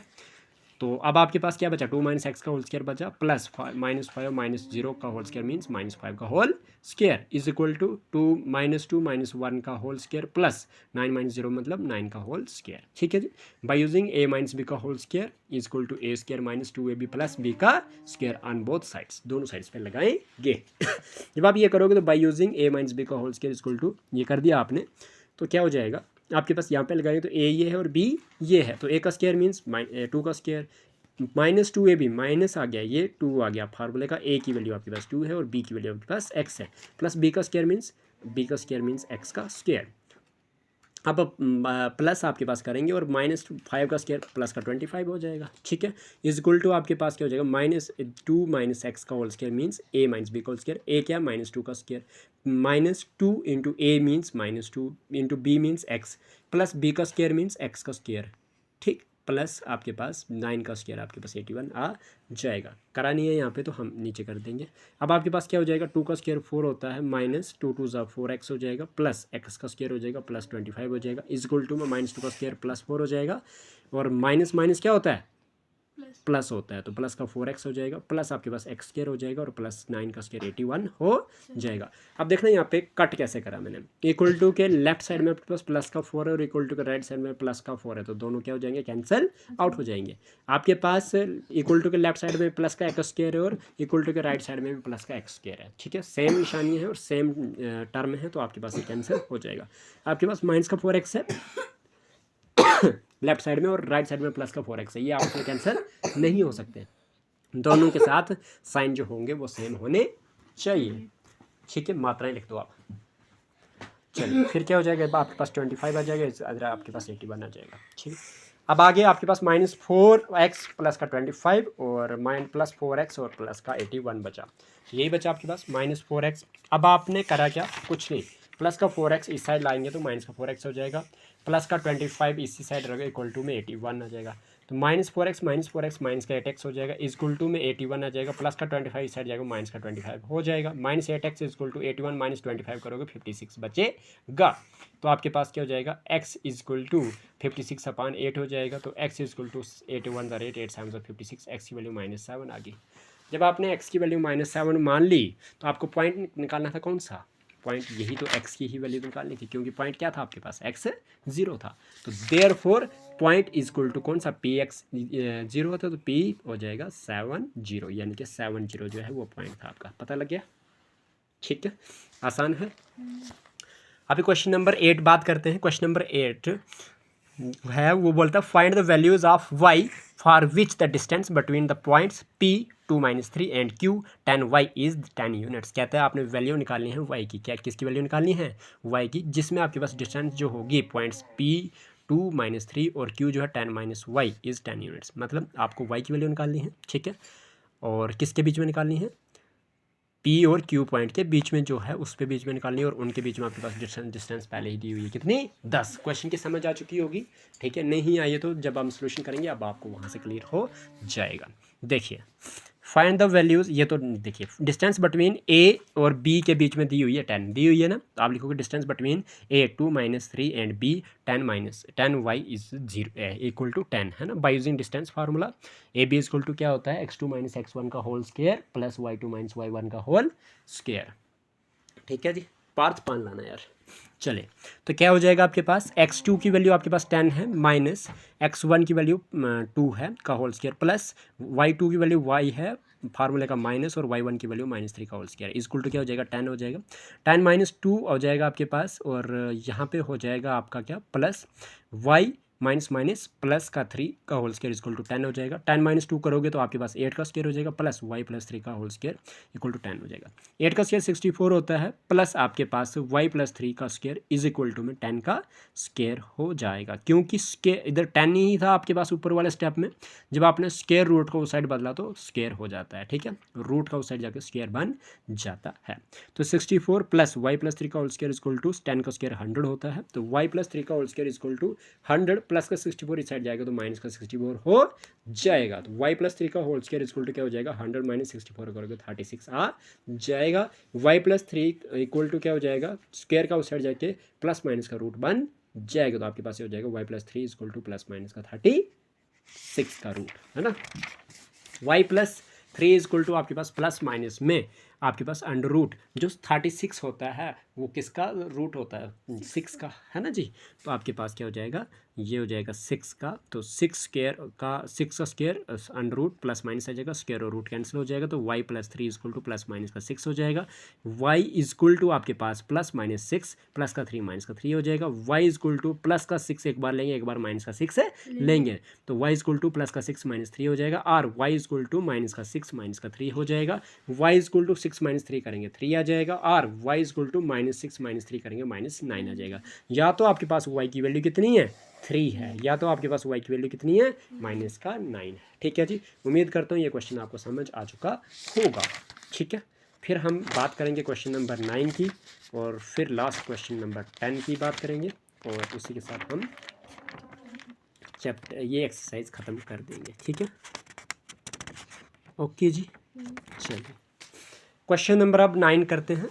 तो अब आपके पास क्या बचा, 2 - x का होल स्क्वायर बचा, प्लस -5 - 0 का होल स्क्वायर मीन्स -5 का whole square is equal to 2 - 1 का होल स्क्वायर प्लस 9 - 0 मतलब 9 का होल स्क्वायर। ठीक है जी, बाय यूजिंग a - b का whole square is equal to a square - 2ab plus b का स्क्वायर ऑन बोथ साइड्स, दोनों साइड्स पे लगाएंगे। जब आप ये करोगे तो बाय यूजिंग a - b का whole square is equal to, ये कर दिया आपने, तो क्या हो जाएगा आपके पास, यहाँ पे लगाएंगे तो a ये है और b ये है, तो a का स्क्वायर मीन्स 2 का स्क्वायर, -2ab माइनस आ गया, ये 2 आ गया, फार्मूले का a की वैल्यू आपके पास 2 है और b की वैल्यू आपके पास x है, प्लस b का स्क्वायर मीन्स x का स्क्वायर। अब प्लस आपके पास करेंगे, और -5 का स्क्वायर प्लस का 25 हो जाएगा। ठीक है, इज इक्वल टू आपके पास क्या हो जाएगा, -2 - x का whole square means a - b का होल स्क्वायर, a क्या, -2 का square, -2 into a means -2 into b means x, plus b का स्क्वायर मीन्स x का स्क्वायर। ठीक, प्लस आपके पास 9 का स्क्वायर आपके पास 81 आ जाएगा, करानी है यहाँ पे तो हम नीचे कर देंगे। अब आपके पास क्या हो जाएगा, 2 का स्क्वायर 4 होता है, -2 2 ज़ा 4x हो जाएगा, प्लस x का स्क्वायर हो जाएगा प्लस 25 हो जाएगा, इज इक्वल टू में -2 का स्क्वायर प्लस 4 हो जाएगा, और माइनस माइनस क्या होता है, प्लस होता है, तो प्लस का 4x हो जाएगा, प्लस आपके पास एक्स स्क्वायर हो जाएगा और प्लस 9 का स्क्वायर 81 हो जाएगा। अब देखना यहाँ पे कट कैसे करा मैंने, इक्वल टू के लेफ्ट साइड में आपके पास प्लस का 4 है और इक्वल टू के राइट साइड में प्लस का 4 है, तो दोनों क्या हो जाएंगे, कैंसिल आउट हो जाएंगे। आपके पास इक्वल टू के लेफ्ट साइड में प्लस का एक्स स्क्वायर है और इक्वल टू के राइट साइड में भी प्लस का एक्स स्क्वायर है, ठीक है, सेम निशानी है और सेम टर्म है, तो आपके पास ये कैंसिल हो जाएगा। आपके पास माइनस का 4x है लेफ्ट साइड में और राइट साइड में प्लस का 4x है, ये आपस में कैंसिल नहीं हो सकते, दोनों के साथ साइन जो होंगे वो सेम होने चाहिए, ठीक है। मात्राएं लिख दो आप। चलिए फिर क्या हो जाएगा, आपके पास 25 आ जाएगा, इधर आपके पास 81 आ जाएगा, ठीक है। अब आगे आपके पास -4x प्लस का 25 और प्लस 4x और प्लस का 81 बचा, यही बचा आपके पास -4x। अब आपने करा क्या, कुछ नहीं, प्लस का 4x इस साइड लाएंगे तो माइनस का 4x हो जाएगा, प्लस का 25 इसी साइड रहेगा, इक्वल टू में 81 आ जाएगा, तो -4x माइनस का 8x हो जाएगा, इक्वल टू में 81 आ जाएगा, प्लस का 25 इस साइड जाएगा, माइनस का 25 हो जाएगा, -8x इक्वल टू 81 माइनस 25 करोगे 56 बचेगा, तो आपके पास क्या हो जाएगा, x इक्वल टू 56/8 हो जाएगा, तो x इक्वल टू 8 1 8 8 7 56, x की वैल्यू -7 आ गई। जब आपने x की वैल्यू -7 मान ली तो आपको पॉइंट निकालना था, कौन सा पॉइंट, यही तो x की ही वैल्यू निकालनी थी, क्योंकि पॉइंट क्या था आपके पास, x 0 था, तो देयरफॉर पॉइंट इक्वल टू कौन सा, पी एक्स 0 होता है, तो p हो जाएगा 70, यानी कि 70 जो है वो पॉइंट था आपका, पता लग गया, ठीक है, आसान है। अभी क्वेश्चन नंबर 8 बात करते हैं। क्वेश्चन नंबर 8 है, वो बोलता है find the values of y for which the distance between the points p 2 - 3 and q 10 y is 10 units. कहता है आपने वैल्यू निकालनी है y की, क्या किसकी वैल्यू निकालनी है, y की, जिसमें आपके पास डिस्टेंस जो होगी पॉइंट्स p 2 - 3 और q जो है 10 - y इज 10 यूनिट्स, मतलब आपको y की वैल्यू निकालनी है, ठीक है, और किसके बीच में निकालनी है, P और Q पॉइंट के बीच में जो है उसके बीच में निकालनी है, और उनके बीच में आपके पास डिस्टेंस पहले ही दी हुई है, कितनी, 10। क्वेश्चन की समझ आ चुकी होगी, ठीक है, नहीं आई है तो जब हम सोल्यूशन करेंगे अब आपको वहाँ से क्लियर हो जाएगा। देखिए फाइंड द वैल्यूज़, ये तो देखिए डिस्टेंस बिटवीन A और B के बीच में दी हुई है 10, दी हुई है ना, तो आप लिखोगे distance between A 2 - 3 and B 10 y is 0 equal to 10 है ना, by using distance formula A B equal to क्या होता है, x2 - x1 का whole square plus y2 - y1 का होल स्क्वायर, ठीक है जी, पार्थ पान लाना यार। चले तो क्या हो जाएगा आपके पास, x2 की वैल्यू आपके पास 10 है, माइनस x1 की वैल्यू 2 है का होल स्क्वायर, प्लस y2 की वैल्यू y है फार्मूले का माइनस, और y1 की वैल्यू -3 का होल स्क्वायर, इक्वल टू क्या हो जाएगा, 10 हो जाएगा, 10 - 2 हो जाएगा आपके पास, और यहाँ पे हो जाएगा आपका क्या, प्लस y माइनस प्लस का 3 का होल स्क्वायर इक्वल टू 10 हो जाएगा, 10 - 2 करोगे तो आपके पास 8 का स्क्वायर हो जाएगा, प्लस y + 3 का होल स्क्वायर इक्वल टू 10 हो जाएगा, 8 का स्क्वायर 64 होता है, प्लस आपके पास y + 3 का स्क्वायर इज इक्वल टू में 10 का स्क्वायर हो जाएगा, क्योंकि स्क्वायर इधर 10 ही था आपके पास ऊपर वाले स्टेप में, जब आपने स्क्वायर रूट को उस साइड बदला तो स्क्वायर हो जाता है, ठीक है, रूट का उस साइड जाकर स्क्वायर बन जाता है, तो 64 प्लस y + 3 का होल स्क्वायर इक्वल टू 10 का स्क्वायर 100 होता है, तो y + 3 का whole square equal to 100 plus का 64 इस साइड जाएगा तो माइनस का 64 हो जाएगा, तो y + 3 का होल स्क्वायर इक्वल टू क्या हो जाएगा, 100 - 64 करोगे 36 आ जाएगा, y + 3 इक्वल टू क्या हो जाएगा, स्क्वायर का उस साइड जाके प्लस माइनस का रूट बन जाएगा, तो आपके पास ये हो जाएगा y + 3 equal to plus minus का 36 का रूट है ना, y + 3 इक्वल टू आपके पास प्लस माइनस में आपके पास अंडर रूट जो 36 होता है वो किसका रूट होता है, 6 का, है ना जी, तो आपके पास क्या हो जाएगा, ये हो जाएगा 6 का, तो 6 का square under root plus minus आ जाएगा, स्क्वायर और रूट कैंसिल हो जाएगा, तो y + 3 equal to plus minus का 6 हो जाएगा, y इक्वल टू आपके पास प्लस माइनस 6 प्लस का 3 माइनस का 3 हो जाएगा, y इक्वल टू प्लस का 6 एक बार लेंगे, एक बार माइनस का 6 लेंगे, तो y इक्वल टू प्लस का 6 - 3 हो जाएगा, और y इक्वल टू माइनस का 6 माइनस का 3 हो जाएगा, y इक्वल टू 6 - 3 करेंगे 3 आ जाएगा, और y इक्वल टू -6 - 3 करेंगे -9 आ जाएगा, या तो आपके पास y की वैल्यू कितनी है, 3 है, या तो आपके पास y की वैल्यू कितनी है, -9 है, ठीक है जी। उम्मीद करता हूँ ये क्वेश्चन आपको समझ आ चुका होगा, ठीक है। फिर हम बात करेंगे क्वेश्चन नंबर 9 की, और फिर लास्ट क्वेश्चन नंबर 10 की बात करेंगे, और उसी के साथ हम चैप्टर ये एक्सरसाइज ख़त्म कर देंगे, ठीक है, ओके जी। चलिए क्वेश्चन नंबर अब 9 करते हैं।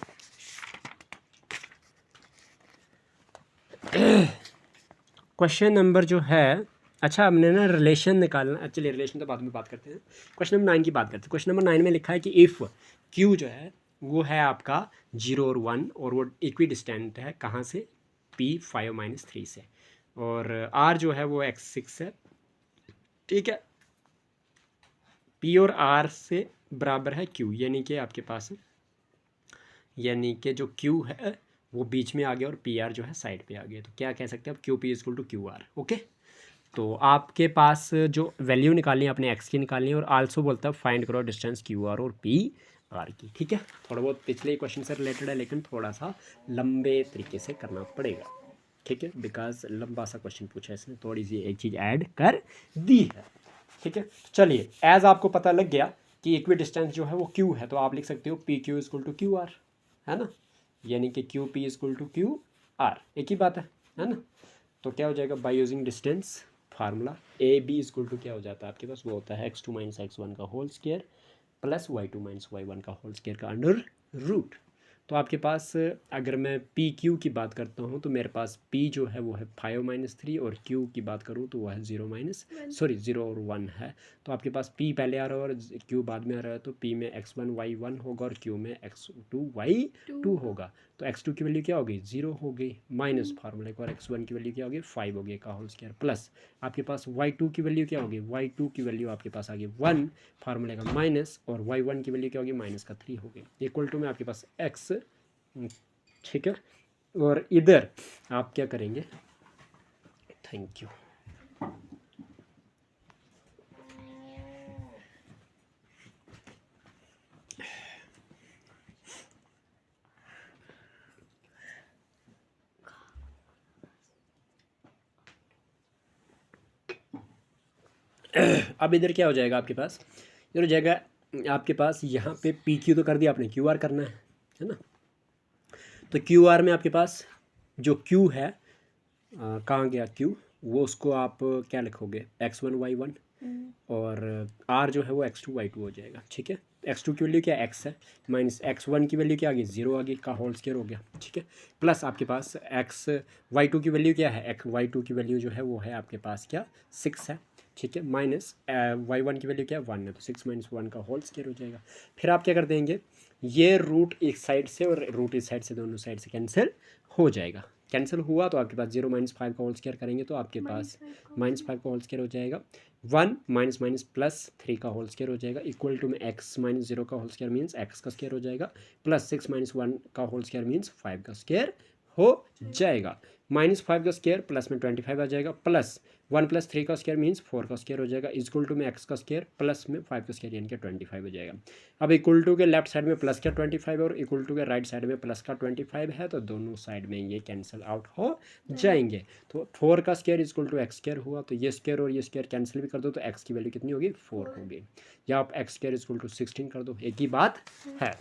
क्वेश्चन नंबर जो है अच्छा हमने ना रिलेशन निकालना, चलिए रिलेशन तो बाद में बात करते हैं, क्वेश्चन नंबर 9 की बात करते हैं। क्वेश्चन नंबर 9 में लिखा है कि इफ़ क्यू जो है वो है आपका 0 और 1 और वो इक्वी डिस्टेंट है कहाँ से, P5 - 3 से, और R जो है वो x6 है, ठीक है। P और R से बराबर है Q, यानी कि आपके पास, यानी कि जो Q है वो बीच में आ गया और PR जो है साइड पे आ गया, तो क्या कह सकते हैं अब QP = QR। ओके, तो आपके पास जो वैल्यू निकालनी है अपने x की निकालनी है, और आल्सो बोलता है फाइंड करो डिस्टेंस QR और PR की, ठीक है। थोड़ा बहुत पिछले क्वेश्चन से रिलेटेड है लेकिन थोड़ा सा लंबे तरीके से करना पड़ेगा, ठीक है, बिकॉज लंबा सा क्वेश्चन पूछा है इसने, थोड़ी सी एक चीज़ ऐड कर दी है, ठीक है। चलिए एज आपको पता लग गया कि इक्वी डिस्टेंस जो है वो Q है, तो आप लिख सकते हो PQ = QR, है ना, यानी कि QP = QR, एक ही बात है ना। तो क्या हो जाएगा bye using distance formula, AB = क्या हो जाता है आपके पास, वो होता है x2 - x1 का whole square plus y2 - y1 का होल स्क्वायर का अंडर रूट। तो आपके पास अगर मैं पी क्यू की बात करता हूँ तो मेरे पास P जो है वो है 5 - 3 और Q की बात करूँ तो वो है 0 और 1 है। तो आपके पास P पहले आ रहा है और Q बाद में आ रहा है, तो P में x1 y1 होगा और Q में x2 y2 होगा। तो x2 की वैल्यू क्या होगी 0 हो गई, माइनस फार्मूले को, और x1 की वैल्यू क्या होगी 5 हो गई का होल स्क्वायर, प्लस आपके पास y2 की वैल्यू क्या होगी, y2 की वैल्यू आपके पास आ गई 1 फार्मूले का माइनस, और y1 की वैल्यू क्या होगी -3 हो गई, इक्वल टू में आपके पास x, ठीक है। और इधर आप क्या करेंगे, थैंक यू, अब इधर क्या हो जाएगा आपके पास, इधर हो जाएगा आपके पास यहाँ पे पी क्यू तो कर दिया आपने, क्यू आर करना है ना। तो क्यू आर में आपके पास जो क्यू है कहाँ गया क्यू, वो उसको आप क्या लिखोगे x1 y1, और r जो है वो x2 y2 हो जाएगा, ठीक है। x2 की वैल्यू क्या x है, माइनस x1 की वैल्यू क्या आ गई 0 आ गई का होल स्क्वायर हो गया, ठीक है, प्लस आपके पास x y2 की वैल्यू क्या है, y2 की वैल्यू जो है वो है आपके पास क्या 6 है, ठीक है, माइनस y1 की वैल्यू क्या है 1 है, तो 6 - 1 का होल स्क्वायर हो जाएगा। फिर आप क्या कर देंगे, ये रूट एक साइड से और रूट इस साइड से, दोनों साइड से कैंसिल हो जाएगा, कैंसिल हुआ तो आपके पास 0 - 5 का होल स्क्वायर करेंगे तो आपके पास -5 का होल स्क्वायर हो जाएगा, 1 -+3 का होल स्क्वायर हो जाएगा, इक्वल टू में x - 0 का होल स्क्वायर मीन्स x का स्क्वायर हो जाएगा, प्लस 6 - 1 का होल स्क्वायर मीन्स 5 का स्क्वायर हो जाएगा, -5 का स्क्वायर प्लस में 25 आ जाएगा, प्लस 1 + 3 का स्क्वायर मीन्स 4 का स्क्वायर हो जाएगा, इक्वल टू में x का स्क्वायर प्लस में 5 का स्क्वायर यानी कि 25 हो जाएगा। अब इक्वल टू के लेफ्ट साइड में प्लस का 25 है और इक्वल टू के राइट साइड में प्लस का 25 है, तो दोनों साइड में ये कैंसिल आउट हो जाएंगे। तो 4 का square equal to x square हुआ, तो ये स्क्वायर और ये स्क्वायर कैंसिल भी कर दो तो x की वैल्यू कितनी होगी 4 होगी, या आप x स्क्वायर इक्वल टू 16 कर दो, एक ही बात है।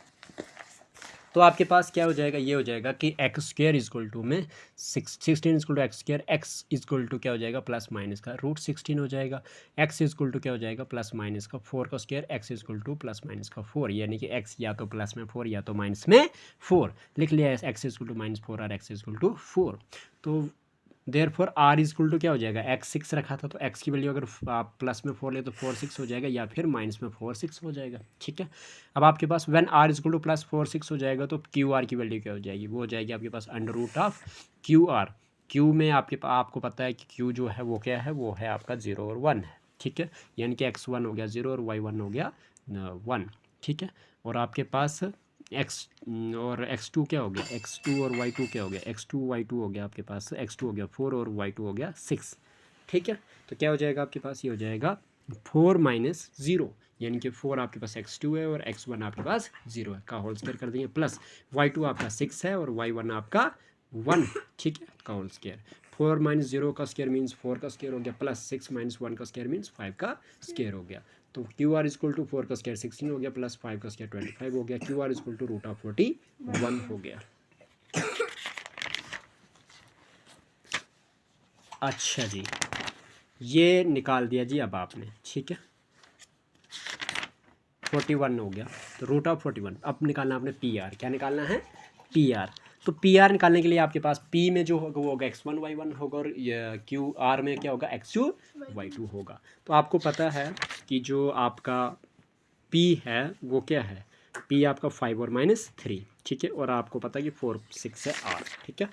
तो आपके पास क्या हो जाएगा, ये हो जाएगा कि x स्क्वायर इक्वल टू में 16 equal to x square, x equal to क्या हो जाएगा प्लस माइनस का √16 हो जाएगा, x इक्वल टू क्या हो जाएगा प्लस माइनस का 4 का square, x equal to plus minus का 4, यानी कि x या तो प्लस में 4 या तो माइनस में 4 लिख लिया है, x इक्वल टू -4 और x इक्वल टू 4। तो देयरफॉर r इक्वल टू क्या हो जाएगा, x 6 रखा था तो x की वैल्यू अगर आप प्लस में 4 ले तो 4 6 हो जाएगा, या फिर माइनस में 4 6 हो जाएगा, ठीक है। अब आपके पास when r equal to plus 4 6 हो जाएगा तो क्यू आर की वैल्यू क्या हो जाएगी, वो हो जाएगी आपके पास √ऑफ क्यू आर। क्यू में आपको पता है कि क्यू जो है वो क्या है, वो है आपका 0 और 1 है, ठीक है, यानी कि x1 हो गया 0 और y1 हो गया 1, ठीक है। और आपके पास x और x2 क्या हो गया, x2 और y2 क्या हो गया, x2 y2 हो गया आपके पास, x2 हो गया 4 और y2 हो गया 6, ठीक है। तो क्या हो जाएगा आपके पास, ये हो जाएगा 4 - 0, यानी कि 4 आपके पास x2 है और x1 आपके पास 0 है का होल स्क्वायर कर देंगे, प्लस y2 आपका 6 है और y1 आपका 1, ठीक है, का होल स्क्वायर, 4 - 0 का स्क्वायर मीन्स 4 का स्क्वायर हो गया, प्लस 6 - 1 का स्क्वायर मीन्स 5 का स्क्वायर हो गया। तो क्यू आर इक्वल टू 4 का स्क्वायर 16 हो गया, प्लस 5 का स्क्वायर 25 हो गया, क्यू आर इक्वल टू √41 हो गया। अच्छा जी, ये निकाल दिया जी अब आपने, ठीक है, 41 हो गया, तो √41। अब निकालना आपने पी आर, क्या निकालना है पी आर। तो पी आर निकालने के लिए आपके पास पी में जो होगा वो होगा x1 y1 होगा और क्यू आर में क्या होगा x2 y2 होगा। तो आपको पता है कि जो आपका पी है वो क्या है, पी आपका 5 और -3, ठीक है, और आपको पता है कि 4 6 है आर, ठीक है।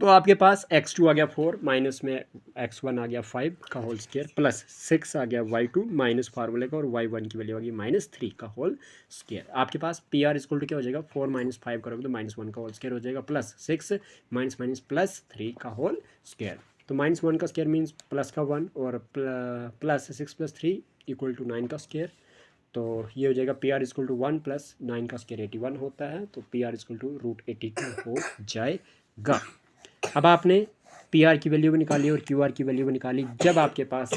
तो आपके पास x2 आ गया 4, माइनस में x1 आ गया 5 का होल स्क्वायर, प्लस 6 आ गया y2 माइनस फार्मूले का, और y1 की वैल्यू आ गई -3 का होल स्क्वायर। आपके पास पी आर इक्वल टू क्या हो जाएगा, 4 - 5 करोगे तो -1 का होल स्क्वायर हो जाएगा, प्लस 6 माइनस +3 का होल स्क्वायर। तो -1 का स्क्वायर मीन्स प्लस का 1, और प्लस 6 + 3 = 9 का स्क्वायर। तो ये हो जाएगा पी आर इक्वल टू 1 + 9 का स्क्वायर 81 होता है, तो पी आर इक्वल टू √82 हो जाएगा। अब आपने पी आर की वैल्यू भी निकाली और क्यू आर की वैल्यू भी निकाली, जब आपके पास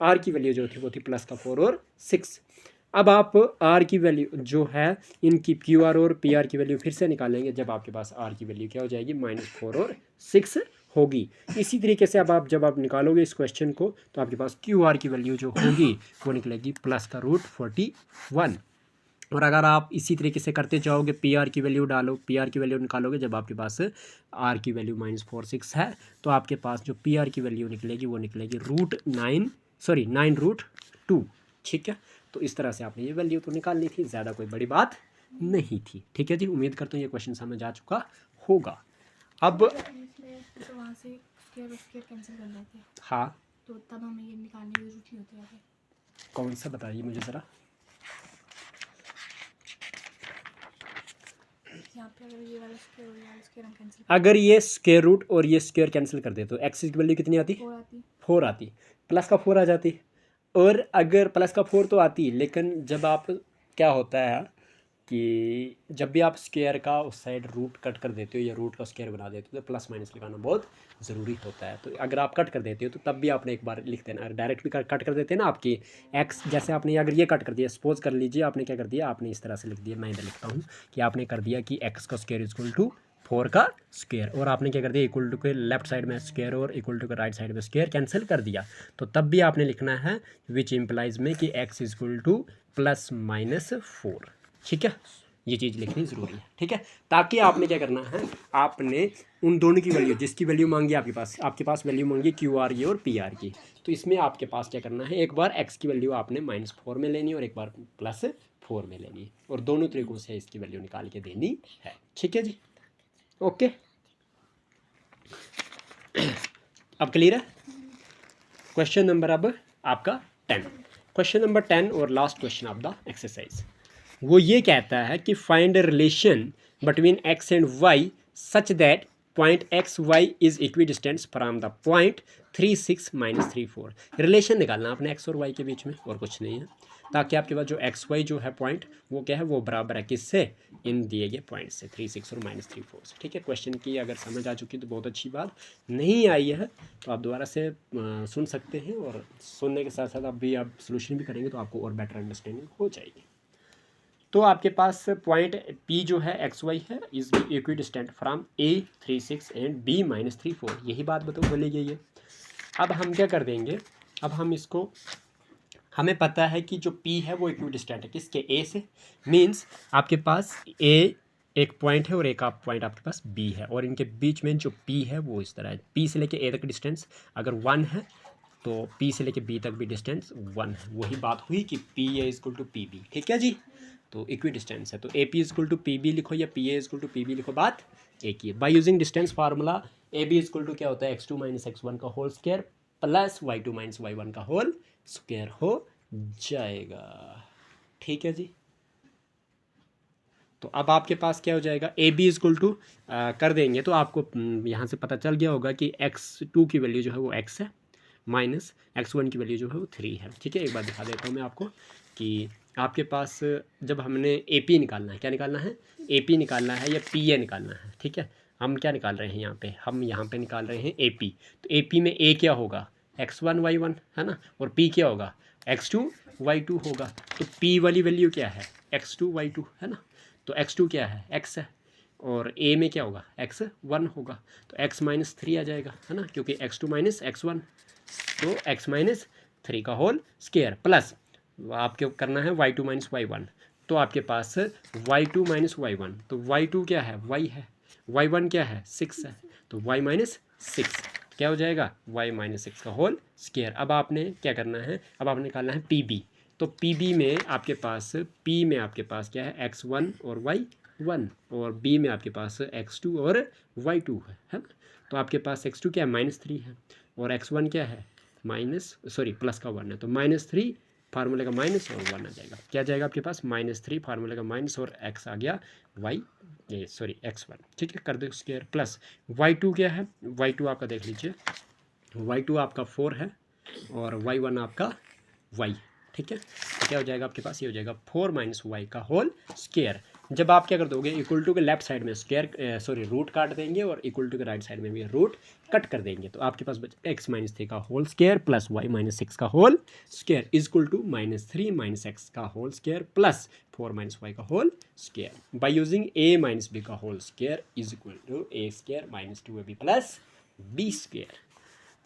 आर की वैल्यू जो थी वो थी प्लस का 4 और 6। अब आप आर की वैल्यू जो है इनकी क्यू आर और पी आर की वैल्यू फिर से निकालेंगे, जब आपके पास आर की वैल्यू क्या हो जाएगी, -4 और 6 होगी। इसी तरीके से अब आप जब आप निकालोगे इस क्वेश्चन को तो आपके पास क्यू आर की वैल्यू जो होगी वो निकलेगी प्लस का √41। और अगर आप इसी तरीके से करते जाओगे, पी आर की वैल्यू डालो, पी आर की वैल्यू निकालोगे, जब आपके पास आर की वैल्यू -4 6 है तो आपके पास जो पी आर की वैल्यू निकलेगी वो निकलेगी √2, ठीक है। तो इस तरह से आपने ये वैल्यू तो निकालनी थी, ज़्यादा कोई बड़ी बात नहीं थी, ठीक है जी। उम्मीद करता हूँ ये क्वेश्चन समझ आ चुका होगा। अब तो वहाँ से स्क्वायर कैंसिल कर लेते हैं, हाँ, तो तब हमें ये निकालने की जरूरत नहीं होती है। कौन सा बताइए मुझे ज़रा। यहाँ पे अगर ये वाला स्क्वायर और ये वाला स्क्वायर हम कैंसिल अगर ये स्क्वायर रूट और ये स्क्वायर कैंसिल कर दे तो एक्स की वैल्यू कितनी आती, 4 आती, 4 आती, प्लस का 4 आ जाती। और अगर प्लस का 4 तो आती, लेकिन जब आप क्या होता है कि जब भी आप स्क्वायर का उस साइड रूट कट कर देते हो या रूट का स्क्वायर बना देते हो तो प्लस माइनस लगाना बहुत ज़रूरी होता है। तो अगर आप कट कर देते हो तो तब भी आपने एक बार लिख देना। अगर डायरेक्ट भी कट कर देते हैं ना आपकी एक्स, जैसे आपने अगर ये कट कर दिया, सपोज कर लीजिए आपने क्या कर दिया, आपने इस तरह से लिख दिया, मैं इधर लिखता हूँ कि आपने कर दिया कि एक्स का स्क्वायर इक्वल टू 4 का स्क्वायर, और आपने क्या कर दिया, इक्वल टू के लेफ्ट साइड में स्क्वायर और इक्वल टू के राइट साइड में स्क्वायर कैंसिल कर दिया। तो तब भी आपने लिखना है विच इम्प्लाइज में कि एक्स इक्वल टू +-4, ठीक है। ये चीज़ लिखनी ज़रूरी है, ठीक है। ताकि आपने क्या करना है, आपने उन दोनों की वैल्यू, जिसकी वैल्यू मांगी आपके पास वैल्यू मांगी क्यू आर की और पी आर की, तो इसमें आपके पास क्या करना है, एक बार एक्स की वैल्यू आपने -4 में लेनी है और एक बार +4 में लेनी है, और दोनों तरीक़ों से इसकी वैल्यू निकाल के देनी है, ठीक है जी। ओके, अब क्लियर है। क्वेश्चन नंबर अब आपका 10, क्वेश्चन नंबर 10 और last question of the exercise, वो ये कहता है कि find a relation between X and Y such that point X Y is equidistant from the point 3 6 - 3 4। Relation निकालना अपने एक्स और वाई के बीच में, और कुछ नहीं है, ताकि आपके पास जो एक्स वाई जो है पॉइंट वो क्या है, वो बराबर है किससे, इन दिए गए पॉइंट से 3 6 और -3 4 से, ठीक है। क्वेश्चन की अगर समझ आ चुकी तो बहुत अच्छी बात, नहीं आई है तो आप दोबारा से सुन सकते हैं, और सुनने के साथ साथ आप सोल्यूशन भी करेंगे तो आपको और बेटर अंडरस्टैंडिंग हो जाएगी। तो आपके पास पॉइंट पी जो है एक्स वाई है is equidistant from A 3 6 and B -3 4, यही बात बोली गई है। अब हम क्या कर देंगे, अब हम इसको, हमें पता है कि जो पी है वो इक्विडिस्टेंट है किसके, ए से, मीन्स आपके पास ए एक पॉइंट है और एक आप पॉइंट आपके पास बी है, और इनके बीच में जो पी है वो इस तरह है, पी से लेके ए तक डिस्टेंस अगर 1 है तो पी से लेके बी तक भी डिस्टेंस 1 है। वही बात हुई कि P A equal to P B, ठीक है जी। तो इक्वी डिस्टेंस है, तो A P equal to P B लिखो या P A equal to P B लिखो, बात एक ही है। By using distance formula A B equal to क्या होता है, x2 - x1 का whole square plus y2 - y1 का होल स्क्वायर हो जाएगा, ठीक है जी। तो अब आपके पास क्या हो जाएगा, ए बी इक्वल टू कर देंगे तो आपको यहाँ से पता चल गया होगा कि x2 की वैल्यू जो है वो x है, माइनस x1 की वैल्यू जो है वो 3 है, ठीक है। एक बार दिखा देता हूँ मैं आपको कि आपके पास जब हमने ए पी निकालना है, क्या निकालना है, ए पी निकालना है या पी ए निकालना है, ठीक है। हम क्या निकाल रहे हैं यहाँ पे, हम यहाँ पे निकाल रहे हैं ए पी, तो ए पी में ए क्या होगा, x1 y1 है ना, और पी क्या होगा, x2 y2 होगा। तो पी वाली वैल्यू क्या है, x2 y2 है ना, तो x2 क्या है, x है, और a में क्या होगा, x1 होगा, तो x -3 आ जाएगा, है ना, क्योंकि x2 - x1, तो x -3 का होल स्क्वायर प्लस आपके करना है y2 - y1, तो आपके पास y2 - y1, तो y2 क्या है, y है, y1 क्या है 6 है, तो y माइनस 6 क्या हो जाएगा y माइनस 6 का होल स्क्वायर। अब आपने क्या करना है, अब आपने निकालना है pb। तो pb में आपके पास p में आपके पास क्या है x1 और y1 और b में आपके पास x2 और y2 है ना। तो आपके पास x2 क्या है -3 है और x1 क्या है प्लस का 1 है, तो -3 फार्मूले का माइनस और 1 आ जाएगा। क्या जाएगा आपके पास -3 फार्मूले का माइनस और x आ गया x1। ठीक है, कर दो स्क्वायर प्लस y2 क्या है, y2 आपका देख लीजिए, y2 आपका 4 है और y1 आपका y। ठीक है, तो क्या हो जाएगा आपके पास, ये हो जाएगा 4 माइनस वाई का होल स्क्वायर। जब आप क्या कर दोगे इक्वल टू के लेफ्ट साइड में स्क्वायर रूट काट देंगे और इक्वल टू के राइट साइड में भी रूट कट कर देंगे, तो आपके पास बचे एक्स माइनस 3 का whole square plus y minus 6 का whole square is equal to -3 minus x का whole square plus 4 minus y का whole square by using a minus b का whole square is equal to a square minus 2ab plus b square.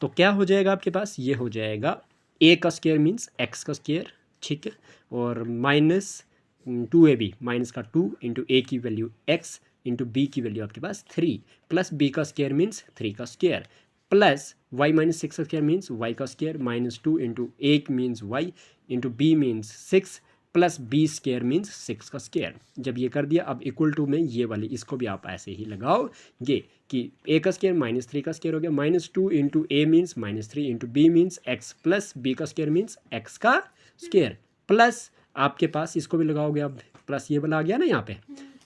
तो क्या हो जाएगा आपके पास, ये हो जाएगा a का स्क्वायर मीन्स x का स्क्वायर, ठीक है, और माइनस 2ab माइनस का 2 इंटू ए की वैल्यू x इंटू बी की वैल्यू आपके पास 3 प्लस b का स्क्वायर मीन्स 3 का स्क्वायर प्लस y माइनस 6 का स्क्वायर मीन्स y का square minus 2 into a means y into b means 6 plus b square means 6 का स्क्वायर। जब ये कर दिया अब इक्वल टू में ये वाली इसको भी आप ऐसे ही लगाओगे कि a का स्क्वायर -3 का स्क्वायर हो गया -2 into a means -3 into b means x plus b का स्क्वायर मीन्स x का स्क्वायर प्लस आपके पास इसको भी लगाओगे, अब प्लस ये वाला आ गया ना यहाँ पे,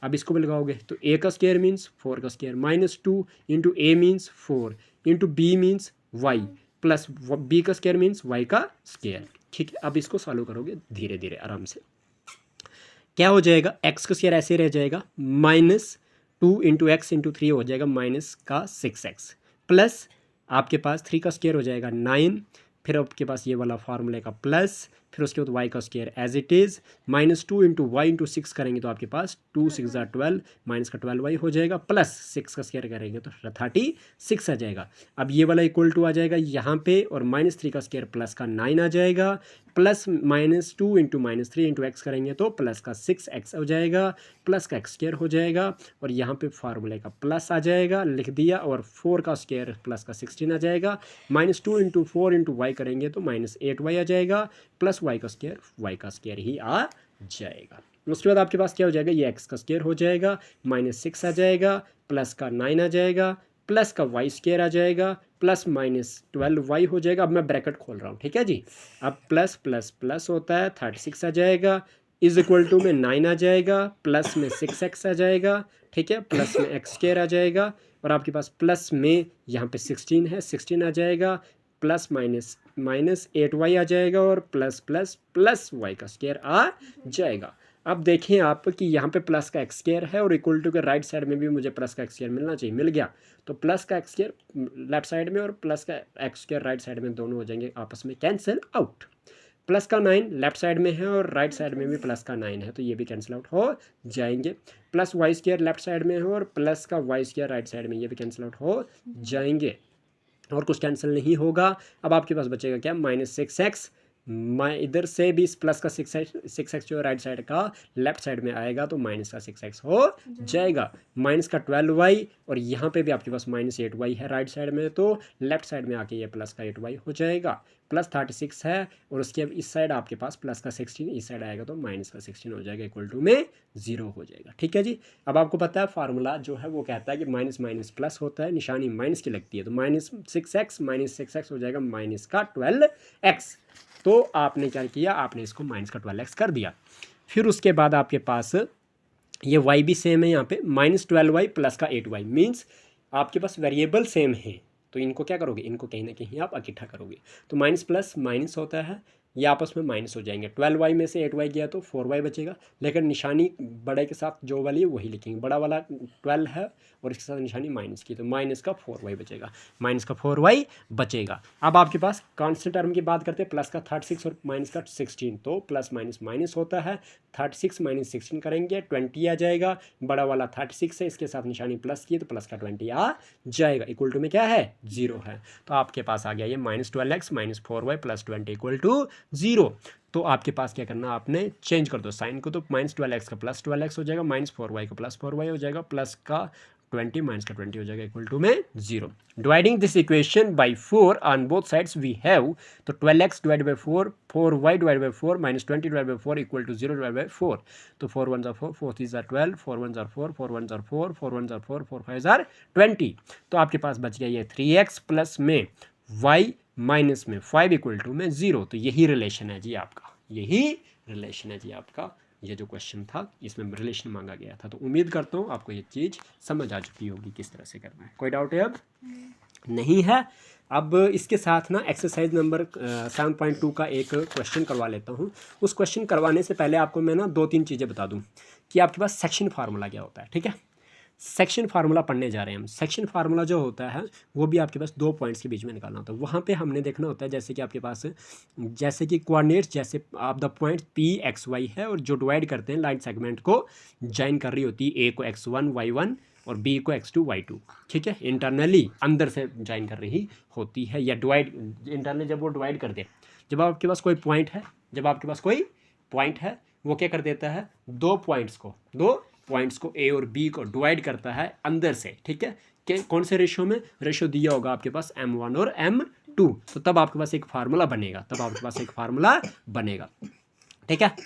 अब इसको भी लगाओगे तो a का स्क्वायर मीन्स 4 का square -2 into a means 4 into b means y plus b का स्क्वायर मीन्स y का स्क्वायर। ठीक है, अब इसको सॉल्व करोगे धीरे धीरे आराम से, क्या हो जाएगा x का स्क्वायर ऐसे रह जाएगा -2 इंटू एक्स इंटू 3 हो जाएगा माइनस का 6x प्लस आपके पास 3 का स्क्वायर हो जाएगा 9, फिर आपके पास ये वाला फार्मूले का प्लस, फिर उसके बाद y का square as it is -2 into Y into 6 करेंगे तो आपके पास 2 6 12 माइनस का 12y हो जाएगा प्लस 6 का स्क्वायर करेंगे तो 36 आ जाएगा। अब ये वाला इक्वल टू आ जाएगा यहाँ पे और -3 का स्क्वायर प्लस का 9 आ जाएगा प्लस -2 इंटू -3 इंटू एक्स करेंगे तो प्लस का 6x हो जाएगा प्लस का x स्क्वायर हो जाएगा और यहाँ पे फार्मूले का प्लस आ जाएगा लिख दिया और 4 का स्क्वायर प्लस का 16 आ जाएगा -2 इंटू 4 इंटू वाई करेंगे तो -8y आ जाएगा प्लस y का स्क्वायर ही आ जाएगा। उसके बाद आपके पास क्या हो जाएगा, ये x का स्क्वायर हो जाएगा -6 आ जाएगा प्लस का 9 आ जाएगा प्लस का y स्क्वायर आ जाएगा प्लस -12y हो जाएगा। अब मैं ब्रैकेट खोल रहा हूँ, ठीक है जी, अब प्लस प्लस प्लस होता है 36 आ जाएगा इज इक्वल टू में 9 आ जाएगा प्लस में 6x आ जाएगा, ठीक है, प्लस में x स्क्वायर आ जाएगा और आपके पास प्लस में यहाँ पे 16 है 16 आ जाएगा प्लस माइनस 8y आ जाएगा और प्लस प्लस प्लस y का स्क्वायर आ जाएगा। अब देखें आप कि यहाँ पे प्लस का एक्स स्क्वायर है और इक्वल टू के राइट साइड में भी मुझे प्लस का एक्स स्क्वायर मिलना चाहिए, मिल गया, तो प्लस का एक्स स्क्वायर लेफ्ट साइड में और प्लस का एक्स स्क्वायर राइट साइड में दोनों हो जाएंगे आपस में कैंसिल आउट। प्लस का 9 लेफ्ट साइड में है और राइट साइड में भी प्लस का 9 है तो ये भी कैंसिल आउट हो जाएंगे। Plus Y square left side में है और प्लस का वाई स्क्वायर राइट साइड में, ये भी कैंसिल आउट हो जाएंगे और कुछ कैंसिल नहीं होगा। अब आपके पास बचेगा क्या -6x, इधर से भी प्लस का 6x जो राइट साइड का लेफ्ट साइड में आएगा तो माइनस का 6x हो जाएगा माइनस का 12y और यहाँ पे भी आपके पास -8y है राइट साइड में तो लेफ्ट साइड में आके ये प्लस का 8y हो जाएगा प्लस 36 है और उसके इस साइड आपके पास प्लस का 16 इस साइड आएगा तो माइनस का 16 हो जाएगा इक्वल टू में 0 हो जाएगा। ठीक है जी, अब आपको पता है फार्मूला जो है वो कहता है कि माइनस माइनस प्लस होता है, निशानी माइनस की लगती है तो -6x हो जाएगा माइनस का 12x। तो आपने क्या किया, आपने इसको माइनस का 12x कर दिया। फिर उसके बाद आपके पास ये y भी सेम है, यहाँ पे -12y प्लस का 8y मीन्स आपके पास वेरिएबल सेम है तो इनको क्या करोगे, इनको कहीं ना कहीं आप इकट्ठा करोगे तो माइनस प्लस माइनस होता है, ये आपस में माइनस हो जाएंगे। 12y में से 8y गया तो 4y बचेगा, लेकिन निशानी बड़े के साथ जो वाली है वही लिखेंगे, बड़ा वाला 12 है और इसके साथ निशानी माइनस की तो माइनस का 4y बचेगा, माइनस का 4y बचेगा। अब आपके पास कांस्टेंट टर्म की बात करते हैं, प्लस का 36 और माइनस का 16 तो प्लस माइनस माइनस होता है, 36 माइनस 16 करेंगे 20 आ जाएगा, बड़ा वाला 36 है इसके साथ निशानी प्लस की तो प्लस का 20 आ जाएगा, इक्वल टू में क्या है 0 है। तो आपके पास आ गया ये -12x minus 4y plus 20 equal to 0। तो आपके पास क्या करना, आपने चेंज कर दो साइन को तो -12x का +12x हो जाएगा, -4y का +4y हो जाएगा, प्लस का 20 माइनस का 20 हो जाएगा इक्वल टू में 0। Dividing this equation by 4 on both sides we have, तो 12x divide by 4, 4y divide by 4 minus 20 divide by 4 equal to 0 divide by 4। तो 4 1 जार 4, 4 3 जार 12, 4 1 जार 4, 4 1 जार 4, 4 1 जार 4, 4 5 जार 20। तो आपके पास बच गया ये 3x प्लस में y माइनस में 5 इक्वल टू में 0। तो यही रिलेशन है जी आपका, यही रिलेशन है जी आपका। ये जो क्वेश्चन था इसमें रिलेशन मांगा गया था। तो उम्मीद करता हूँ आपको ये चीज़ समझ आ चुकी होगी किस तरह से करना है। कोई डाउट है अब? नहीं है। अब इसके साथ ना एक्सरसाइज नंबर 7.2 का एक क्वेश्चन करवा लेता हूँ। उस क्वेश्चन करवाने से पहले आपको मैं ना 2-3 चीज़ें बता दूँ कि आपके पास सेक्शन फार्मूला क्या होता है। ठीक है, सेक्शन फार्मूला पढ़ने जा रहे हैं हम। सेक्शन फार्मूला जो होता है वो भी आपके पास 2 पॉइंट्स के बीच में निकालना होता है। वहाँ पे हमने देखना होता है जैसे कि आपके पास जैसे कि कोऑर्डिनेट्स जैसे आप the point P X Y है और जो डिवाइड करते हैं लाइन सेगमेंट को ज्वाइन कर रही होती है, ए को x1 y1 और बी को x2 y2। ठीक है, इंटरनली अंदर से ज्वाइन कर रही होती है या डिवाइड इंटरनली जब वो डिवाइड कर दे। जब आपके पास कोई पॉइंट है, जब आपके पास कोई पॉइंट है वो क्या कर देता है, दो पॉइंट्स को ए और बी को डिवाइड करता है अंदर से। ठीक है, कि कौन से रेशो में, रेशो दिया होगा आपके पास m1 और m2। तो तब आपके पास एक फार्मूला बनेगा, ठीक है।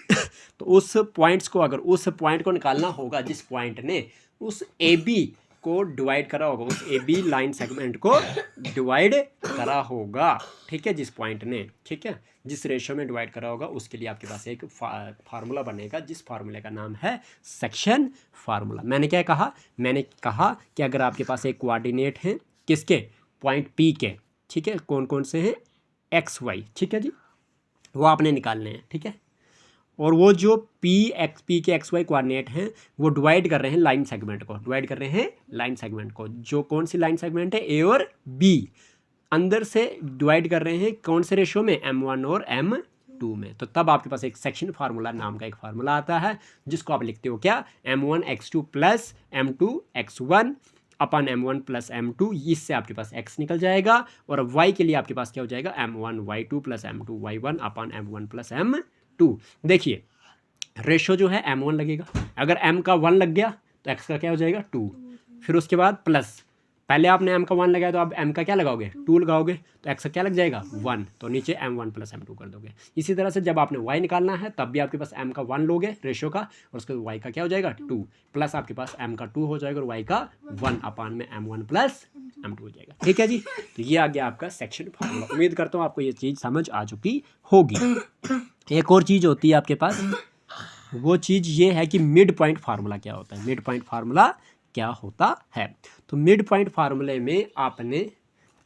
तो उस पॉइंट्स को, अगर उस पॉइंट को निकालना होगा जिस पॉइंट ने उस ए बी को डिवाइड करा होगा, उस ए बी लाइन सेगमेंट को डिवाइड करा होगा, ठीक है, जिस पॉइंट ने, ठीक है, जिस रेशो में डिवाइड करा होगा, उसके लिए आपके पास एक फार्मूला बनेगा जिस फार्मूले का नाम है सेक्शन फार्मूला। मैंने क्या कहा, मैंने कहा कि अगर आपके पास एक कोऑर्डिनेट है किसके, पॉइंट पी के, ठीक है, कौन कौन से हैं, एक्स वाई, ठीक है जी, वो आपने निकालने हैं, ठीक है। और वो जो पी के एक्स वाई कोऑर्डिनेट हैं वो डिवाइड कर रहे हैं लाइन सेगमेंट को, जो कौन सी लाइन सेगमेंट है, ए और बी, अंदर से डिवाइड कर रहे हैं कौन से रेशो में, m1 और m2 में। तो तब आपके पास एक सेक्शन फार्मूला नाम का एक फार्मूला आता है जिसको आप लिखते हो क्या, m1 x2 plus m2 x1 अपन m1 प्लस m2, इससे आपके पास x निकल जाएगा। और y के लिए आपके पास क्या हो जाएगा, m1 y2 plus m2 y1 अपन m1 प्लस m2। देखिए रेशो जो है m1 लगेगा, अगर m का 1 लग गया तो x का क्या हो जाएगा 2, फिर उसके बाद प्लस, पहले आपने m का 1 लगाया तो आप m का क्या लगाओगे, 2 लगाओगे, तो x का क्या लग जाएगा 1, तो नीचे m1 प्लस m2 कर दोगे। इसी तरह से जब आपने y निकालना है तब भी आपके पास m का 1 लोगे रेशो का, और उसके y का क्या हो जाएगा 2, प्लस आपके पास m का 2 हो जाएगा और y का 1 अपान में m1 प्लस m2 हो जाएगा। ठीक है जी, तो ये आ गया आपका सेक्शन फार्मूला। उम्मीद करता हूँ आपको ये चीज़ समझ आ चुकी होगी। एक और चीज़ होती है आपके पास, वो चीज़ ये है कि मिड पॉइंट फार्मूला क्या होता है। मिड पॉइंट फार्मूला क्या होता है, तो मिड पॉइंट फार्मूले में आपने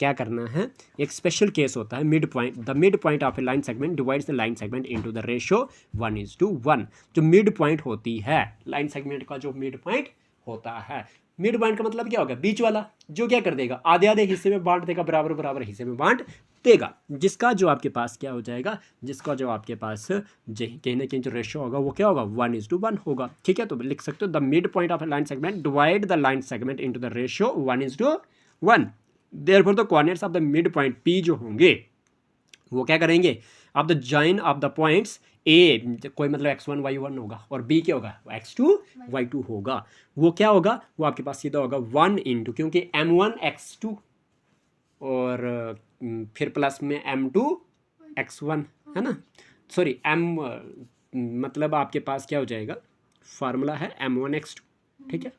क्या करना है, एक स्पेशल केस होता है mid point. The mid point of A line segment divides the line segment into the ratio 1:1। जो मिड पॉइंट होती है लाइन सेगमेंट का, जो मिड पॉइंट होता है, मिड पॉइंट का मतलब क्या होगा, बीच वाला, जो क्या कर देगा, आधे आधे हिस्से में बांट देगा, बराबर बराबर हिस्से में बांट देगा, जिसका जो आपके पास क्या हो जाएगा, जिसका जो आपके पास कहीं ना कहीं जो रेशो होगा वो क्या होगा, 1:1 होगा। ठीक है, तो लिख सकते हो the mid point of A line segment divide the line segment into the ratio 1:1। Therefore the coordinates of the mid point P जो होंगे वो क्या करेंगे, of the join of the points A, कोई मतलब x1 y1 होगा और b क्या होगा, x2 y2 होगा, वो क्या होगा, वो आपके पास सीधा होगा 1 इंटू, क्योंकि m1 x2 और फिर प्लस में m2 x1 है ना, सॉरी मतलब आपके पास क्या हो जाएगा, फार्मूला है m1 x2, ठीक है,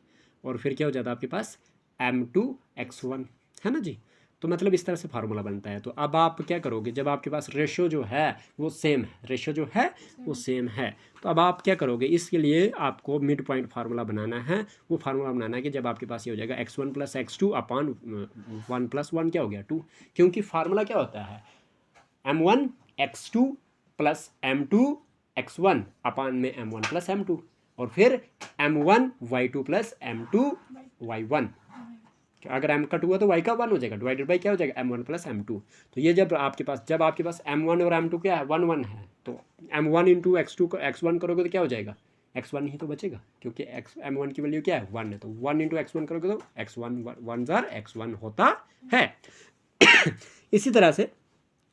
और फिर क्या हो जाता है आपके पास m2 x1, है ना जी। तो मतलब इस तरह से फार्मूला बनता है। तो अब आप क्या करोगे, जब आपके पास रेशो जो है वो सेम है, रेशो जो है वो सेम है, तो अब आप क्या करोगे, इसके लिए आपको मिड पॉइंट फार्मूला बनाना है। वो फार्मूला बनाना है कि जब आपके पास ये हो जाएगा x1 प्लस x2 अपान 1 प्लस 1 क्या हो गया 2, क्योंकि फार्मूला क्या होता है, m1 x2 plus m2 x1 अपान में m1 प्लस m2, और फिर m1 y2 plus m2 y1। अगर m का 2 है तो y का 1 हो जाएगा, डिवाइडेड बाई क्या हो जाएगा, m1 प्लस m2। तो ये जब आपके पास m1 और m2 क्या है, 1 है, तो m1 इंटू x2 को x1 करोगे तो क्या हो जाएगा, x1 ही तो बचेगा, क्योंकि m1 की वैल्यू क्या है 1 है, तो 1 इंटू x1 करोगे तो x1 1 जार x1 होता है। इसी तरह से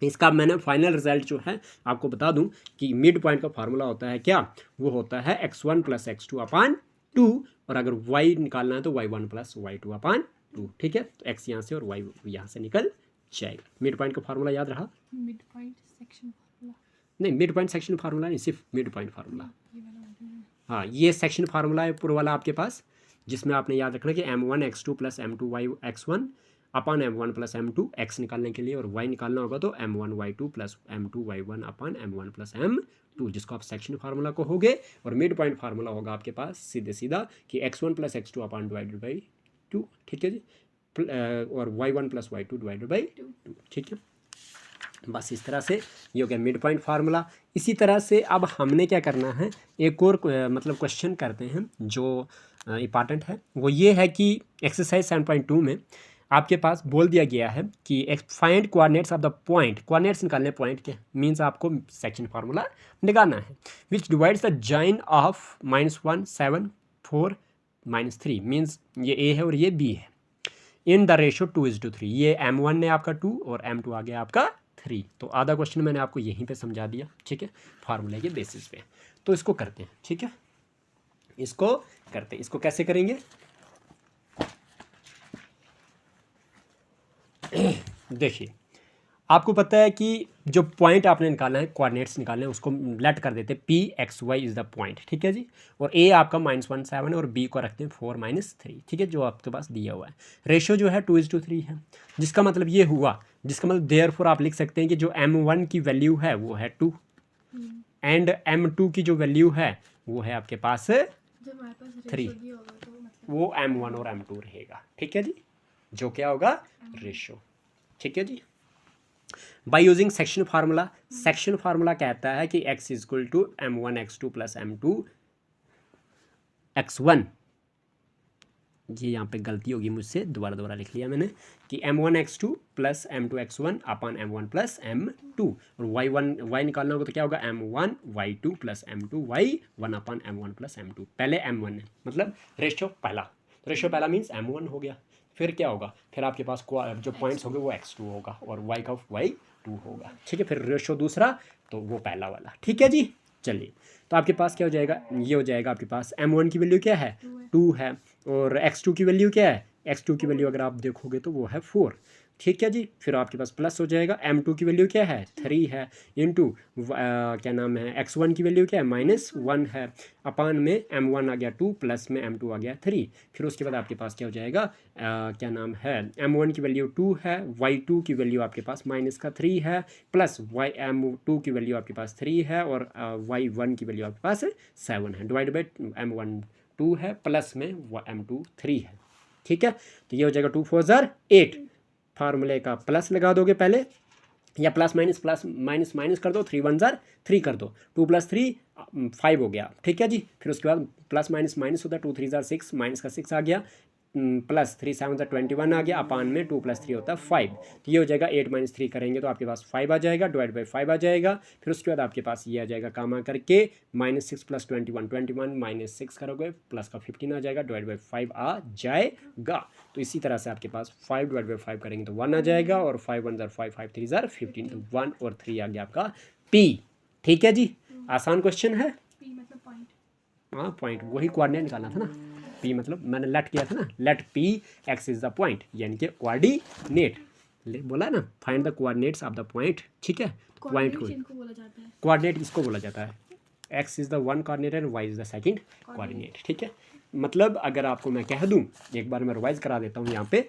इसका मैंने फाइनल रिजल्ट जो है आपको बता दूं कि मिड पॉइंट का फार्मूला होता है क्या, वो होता है x1 प्लस x2 अपान 2, और अगर y निकालना है तो y1 प्लस y2 अपान 2, ठीक है। तो x यहाँ से और y यहाँ से निकल जाएगा। मिड पॉइंट का फार्मूला याद रहा? मिड पॉइंट सेक्शन फार्मूला नहीं, मिड पॉइंट सेक्शन फार्मूला नहीं, सिर्फ मिड पॉइंट फार्मूला। ये वाला बोल रहे हैं। हाँ, ये सेक्शन फार्मूला है पूरा वाला आपके पास, जिसमें आपने याद रखना कि m1 x2 plus m2 y x1 अपान m1 प्लस m2 x निकालने के लिए, और y निकालना होगा तो m1 y2 plus m2 y1 अपान m1 प्लस m2, जिसको आप सेक्शन फार्मूला कहोगे। और मिड पॉइंट फार्मूला होगा आपके पास सीधे सीधा कि x1 plus x2 upon divided by 2, ठीक है जी, और y1 plus y2 divided by 2, ठीक है। बस इस तरह से ये हो गया मिड पॉइंट फार्मूला। इसी तरह से अब हमने क्या करना है, एक और मतलब क्वेश्चन करते हैं जो इम्पॉर्टेंट है। वो ये है कि एक्सरसाइज 7.2 में आपके पास बोल दिया गया है कि find coordinates of the point, coordinates निकालने पॉइंट के, मीन्स आपको सेक्शन फार्मूला निकालना है, विच divides the join of -1 7 4 -3, means ये ए है और ये बी है, इन द रेशो 2:3। ये m1 है आपका 2 और m2 आ गया आपका 3। तो आधा क्वेश्चन मैंने आपको यहीं पे समझा दिया, ठीक है, फार्मूले के बेसिस पे। तो इसको करते हैं, ठीक है, इसको करते हैं। इसको कैसे करेंगे देखिए, आपको पता है कि जो पॉइंट आपने निकालना है, कोऑर्डिनेट्स निकालने हैं, उसको लेट कर देते हैं p x y is the point, ठीक है जी। और a आपका -1 7 और b को रखते हैं 4 -3, ठीक है, जो आपके पास दिया हुआ है। रेशो जो है 2:3 है, जिसका मतलब ये हुआ, जिसका मतलब देयरफॉर आप लिख सकते हैं कि जो m1 की वैल्यू है वो है 2 एंड m2 की जो वैल्यू है वो है आपके पास जब हमारे पास 3, रेशो दिया होगा तो मतलब वो m1 और m2 रहेगा, ठीक है जी, जो क्या होगा रेशो, ठीक है जी। By using section formula, section formula कहता है कि x is equal to m1 x2 plus m2 x1, ये यहाँ पे गलती होगी मुझसे, दोबारा लिख लिया मैंने कि m1 x2 plus m2 x1 अपान m1 प्लस m2, और y निकालना होगा तो क्या होगा m1 y2 plus m2 y1 अपान m1 प्लस m2। पहले m1 है, मतलब रेशो पहला, रेशो पहला मीन्स m1 हो गया। फिर क्या होगा, फिर आपके पास जो पॉइंट्स होंगे वो x2 होगा और y का y2 होगा, ठीक है। फिर रेशो दूसरा तो वो पहला वाला, ठीक है जी। चलिए, तो आपके पास क्या हो जाएगा, ये हो जाएगा आपके पास m1 की वैल्यू क्या है 2 है, और x2 की वैल्यू क्या है, x2 की वैल्यू अगर आप देखोगे तो वो है 4, ठीक है जी। फिर आपके पास प्लस हो जाएगा, m2 की वैल्यू क्या है 3 है, इंटू क्या नाम है x1 की वैल्यू क्या है -1 है, अपान में m1 आ गया 2 प्लस में m2 आ गया 3। फिर उसके बाद आपके पास क्या हो जाएगा, क्या नाम है, m1 की वैल्यू 2 है, y2 की वैल्यू आपके पास -3 है, प्लस m2 की वैल्यू आपके पास 3 है, और y1 की वैल्यू आपके पास 7 है, डिवाइड बाई m1 2 है, प्लस में m2 3 है, ठीक है। तो ये हो जाएगा 2 4 ज़र 8, फार्मूले का प्लस लगा दोगे पहले, या प्लस माइनस कर दो, 3 1 ज़र 3 कर दो, 2 + 3 5 हो गया, ठीक है जी। फिर उसके बाद प्लस माइनस होता है, 2 3 ज़र 6, माइनस का 6 आ गया, प्लस 3 7 ज़र 21 आ गया, अपान में 2 + 3 होता है 5। तो ये हो जाएगा 8 - 3 करेंगे तो आपके पास 5 आ जाएगा, डिवाइड बाई 5 आ जाएगा। फिर उसके बाद आपके पास ये आ जाएगा काम करके -6 + 21 21 -6 करोगे, प्लस का 15 आ जाएगा, डिवाइड बाई 5 आ जाएगा। तो इसी तरह से आपके पास 5 डिवाइड बाई 5 करेंगे तो 1 आ जाएगा, और 5 1 ज़र 5 5 3 ज़र 15, तो 1 और 3 आ गया आपका P, ठीक है जी। आसान क्वेश्चन है, P मतलब पॉइंट, हाँ पॉइंट, वही कोऑर्डिनेट निकालना था ना, P मतलब मैंने लेट किया था ना, let P x is the point, यानी कि कोऑर्डिनेट बोला ना, find the coordinates of the point, ठीक है। पॉइंट को इनको बोला जाता है। कोऑर्डिनेट इसको बोला जाता है, x is the one coordinate and y is the second coordinate, ठीक है। मतलब अगर आपको मैं कह दूं, एक बार मैं रिवाइज करा देता हूँ यहाँ पे,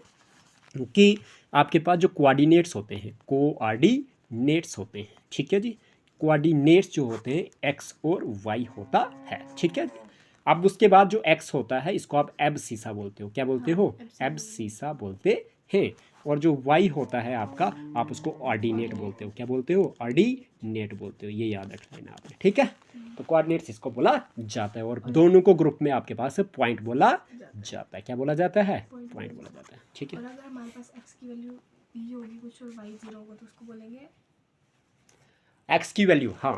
कि आपके पास जो कोऑर्डिनेट्स होते हैं, कोऑर्डिनेट्स होते हैं, ठीक है जी। कोऑर्डिनेट्स जो होते हैं x और y होता है, ठीक है। अब उसके बाद जो x होता है इसको आप एब्सिसा बोलते हो, क्या बोलते हो, एब्सिसा बोलते हैं। और जो y होता है आपका, आप उसको ऑर्डिनेट बोलते हो, क्या बोलते हो, ऑर्डिनेट बोलते हो, ये याद रख लेना आपने, ठीक है। तो कोऑर्डिनेट्स इसको बोला जाता है, और दोनों को ग्रुप में आपके पास पॉइंट बोला जाता है, क्या बोला जाता है, पॉइंट बोला जाता है, ठीक है। और अगर हमारे पास x की वैल्यू p होगी कुछ और y 0 होगा तो उसको बोलेंगे x की वैल्यू, हाँ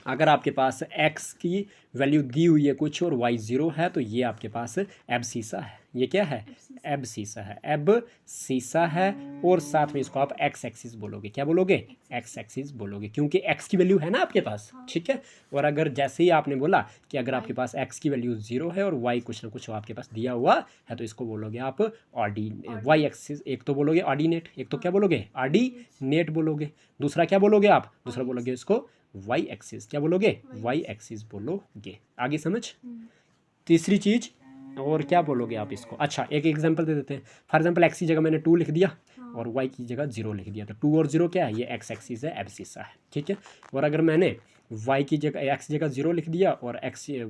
अगर आपके पास x की वैल्यू दी हुई है कुछ और y 0 है तो ये आपके पास एबसीसा है। ये क्या है? एबसीसा है। एबसीसा है और साथ में इसको आप x एक्सिस बोलोगे। क्या बोलोगे? x एक्सिस बोलोगे, क्योंकि x की वैल्यू है ना आपके पास, ठीक है। और अगर जैसे ही आपने बोला कि अगर आपके पास x की वैल्यू 0 है और y कुछ ना कुछ आपके पास दिया हुआ है तो इसको बोलोगे आप y एक्सिस। एक तो बोलोगे ऑर्डिनेट, एक तो क्या बोलोगे? ऑर्डिनेट बोलोगे। दूसरा क्या बोलोगे आप? दूसरा बोलोगे इसको y एक्सिस। क्या बोलोगे? y एक्सिस बोलोगे। आगे समझ? तीसरी चीज और क्या बोलोगे आप इसको? अच्छा, एक एग्जांपल दे देते हैं। फॉर एग्जांपल x की जगह मैंने 2 लिख दिया और y की जगह 0 लिख दिया, तो 2 और 0 क्या है? ये x एक्सिस है, एब्सिसा है, ठीक है। और अगर मैंने y की जगह x की जगह 0 लिख दिया और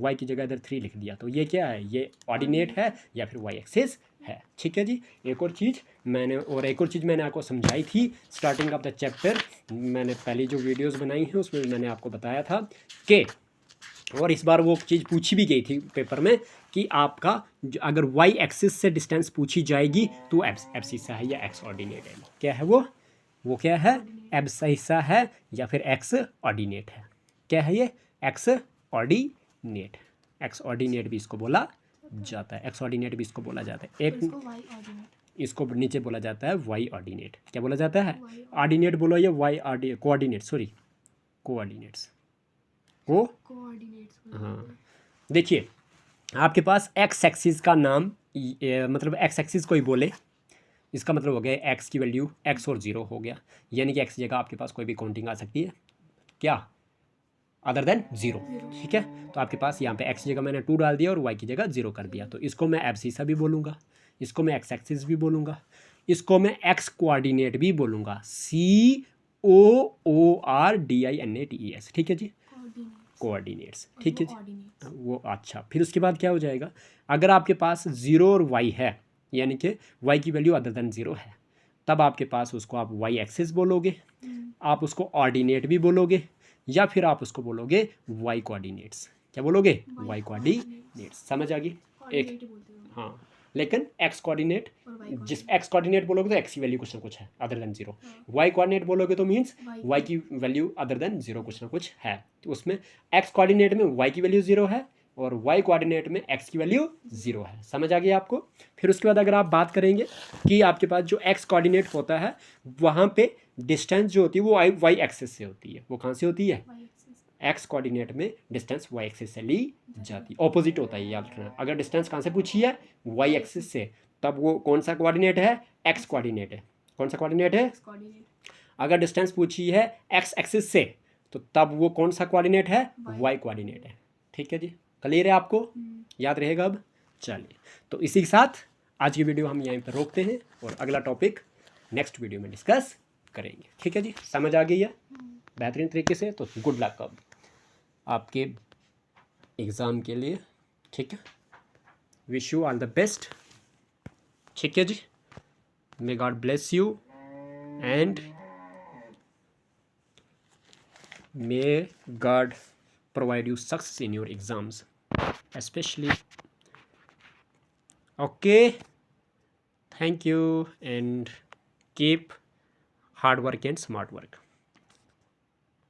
y की जगह इधर 3 लिख दिया, तो ये क्या है? ये ऑर्डिनेट है या फिर y एक्सिस है, ठीक है जी। एक और चीज़ मैंने आपको समझाई थी स्टार्टिंग ऑफ द चैप्टर। मैंने पहली जो वीडियोस बनाई हैं उसमें मैंने आपको बताया था कि, और इस बार वो चीज़ पूछी भी गई थी पेपर में कि आपका अगर y एक्सिस से डिस्टेंस पूछी जाएगी तो एब्सिसा है या एक्स ऑर्डिनेट है। क्या है वो? वो क्या है? एब्सिसा है या फिर एक्स ऑर्डिनेट है। क्या है ये? X ordinate. एक्स ऑर्डिनेट भी इसको बोला जाता है, एक्स ऑर्डिनेट भी इसको बोला जाता है। एक इसको नीचे बोला जाता है वाई ऑर्डिनेट। क्या बोला जाता है? ऑर्डिनेट बोलो या वाई कोऑर्डिनेट, सॉरी कोऑर्डिनेट्स को। हाँ, देखिए आपके पास एक्स एक्सिस का नाम मतलब एक्स एक्सिस कोई बोले, इसका मतलब हो गया एक्स की वैल्यू एक्स और 0 हो गया, यानी कि एक्स जगह आपके पास कोई भी काउंटिंग आ सकती है क्या अदर देन 0, ठीक है। तो आपके पास यहाँ पे एक्स की जगह मैंने 2 डाल दिया और वाई की जगह 0 कर दिया, तो इसको मैं एब्सिसा भी बोलूँगा, इसको मैं एक्स एक्सिस भी बोलूँगा, इसको मैं एक्स कोऑर्डिनेट भी बोलूँगा, COORDINATES, ठीक है जी, कोऑर्डिनेट्स, ठीक है जी वो। अच्छा, फिर उसके बाद क्या हो जाएगा? अगर आपके पास 0 और y है, यानी कि y की वैल्यू अदर देन 0 है, तब आपके पास उसको आप y एक्सिस बोलोगे, आप उसको ऑर्डिनेट भी बोलोगे, या फिर आप उसको बोलोगे y कोऑर्डिनेट्स। क्या बोलोगे? y coordinates. समझ आ गई? एक हाँ, लेकिन x कोऑर्डिनेट, जिस x कोऑर्डिनेट बोलोगे तो x की वैल्यू कुछ ना कुछ है अदर देन 0, y कोऑर्डिनेट बोलोगे तो मीन्स y की वैल्यू अदर देन 0 कुछ ना कुछ है। तो उसमें x कोऑर्डिनेट में y की वैल्यू 0 है और y कोऑर्डिनेट में x की वैल्यू 0 है। समझ आ गई आपको? फिर उसके बाद अगर आप बात करेंगे कि आपके पास जो x कोऑर्डिनेट होता है वहाँ पे डिस्टेंस जो होती है वो y एक्सिस से होती है। वो कहाँ से होती है? एक्स कोऑर्डिनेट में डिस्टेंस वाई एक्सिस से ली जाती है, ऑपोजिट होता है ये। अगर डिस्टेंस कहाँ से पूछी है? वाई एक्सिस से, तब वो कौन सा कोऑर्डिनेट है? एक्स कोऑर्डिनेट है। कौन सा कोऑर्डिनेट है? अगर डिस्टेंस पूछी है एक्स एक्सिस से तो तब वो कौन सा कोऑर्डिनेट है? वाई कोऑर्डिनेट है, ठीक है जी। क्लियर है आपको? याद रहेगा अब? चलिए, तो इसी के साथ आज की वीडियो हम यहीं पर रोकते हैं और अगला टॉपिक नेक्स्ट वीडियो में डिस्कस करेंगे, ठीक है जी। समझ आ गई है बेहतरीन तरीके से? तो गुड लक अब आपके एग्ज़ाम के लिए, ठीक है। Wish you all the best, ठीक है जी। May God bless you and may God provide you success in your exams especially. Okay, thank you and keep hard work and smart work.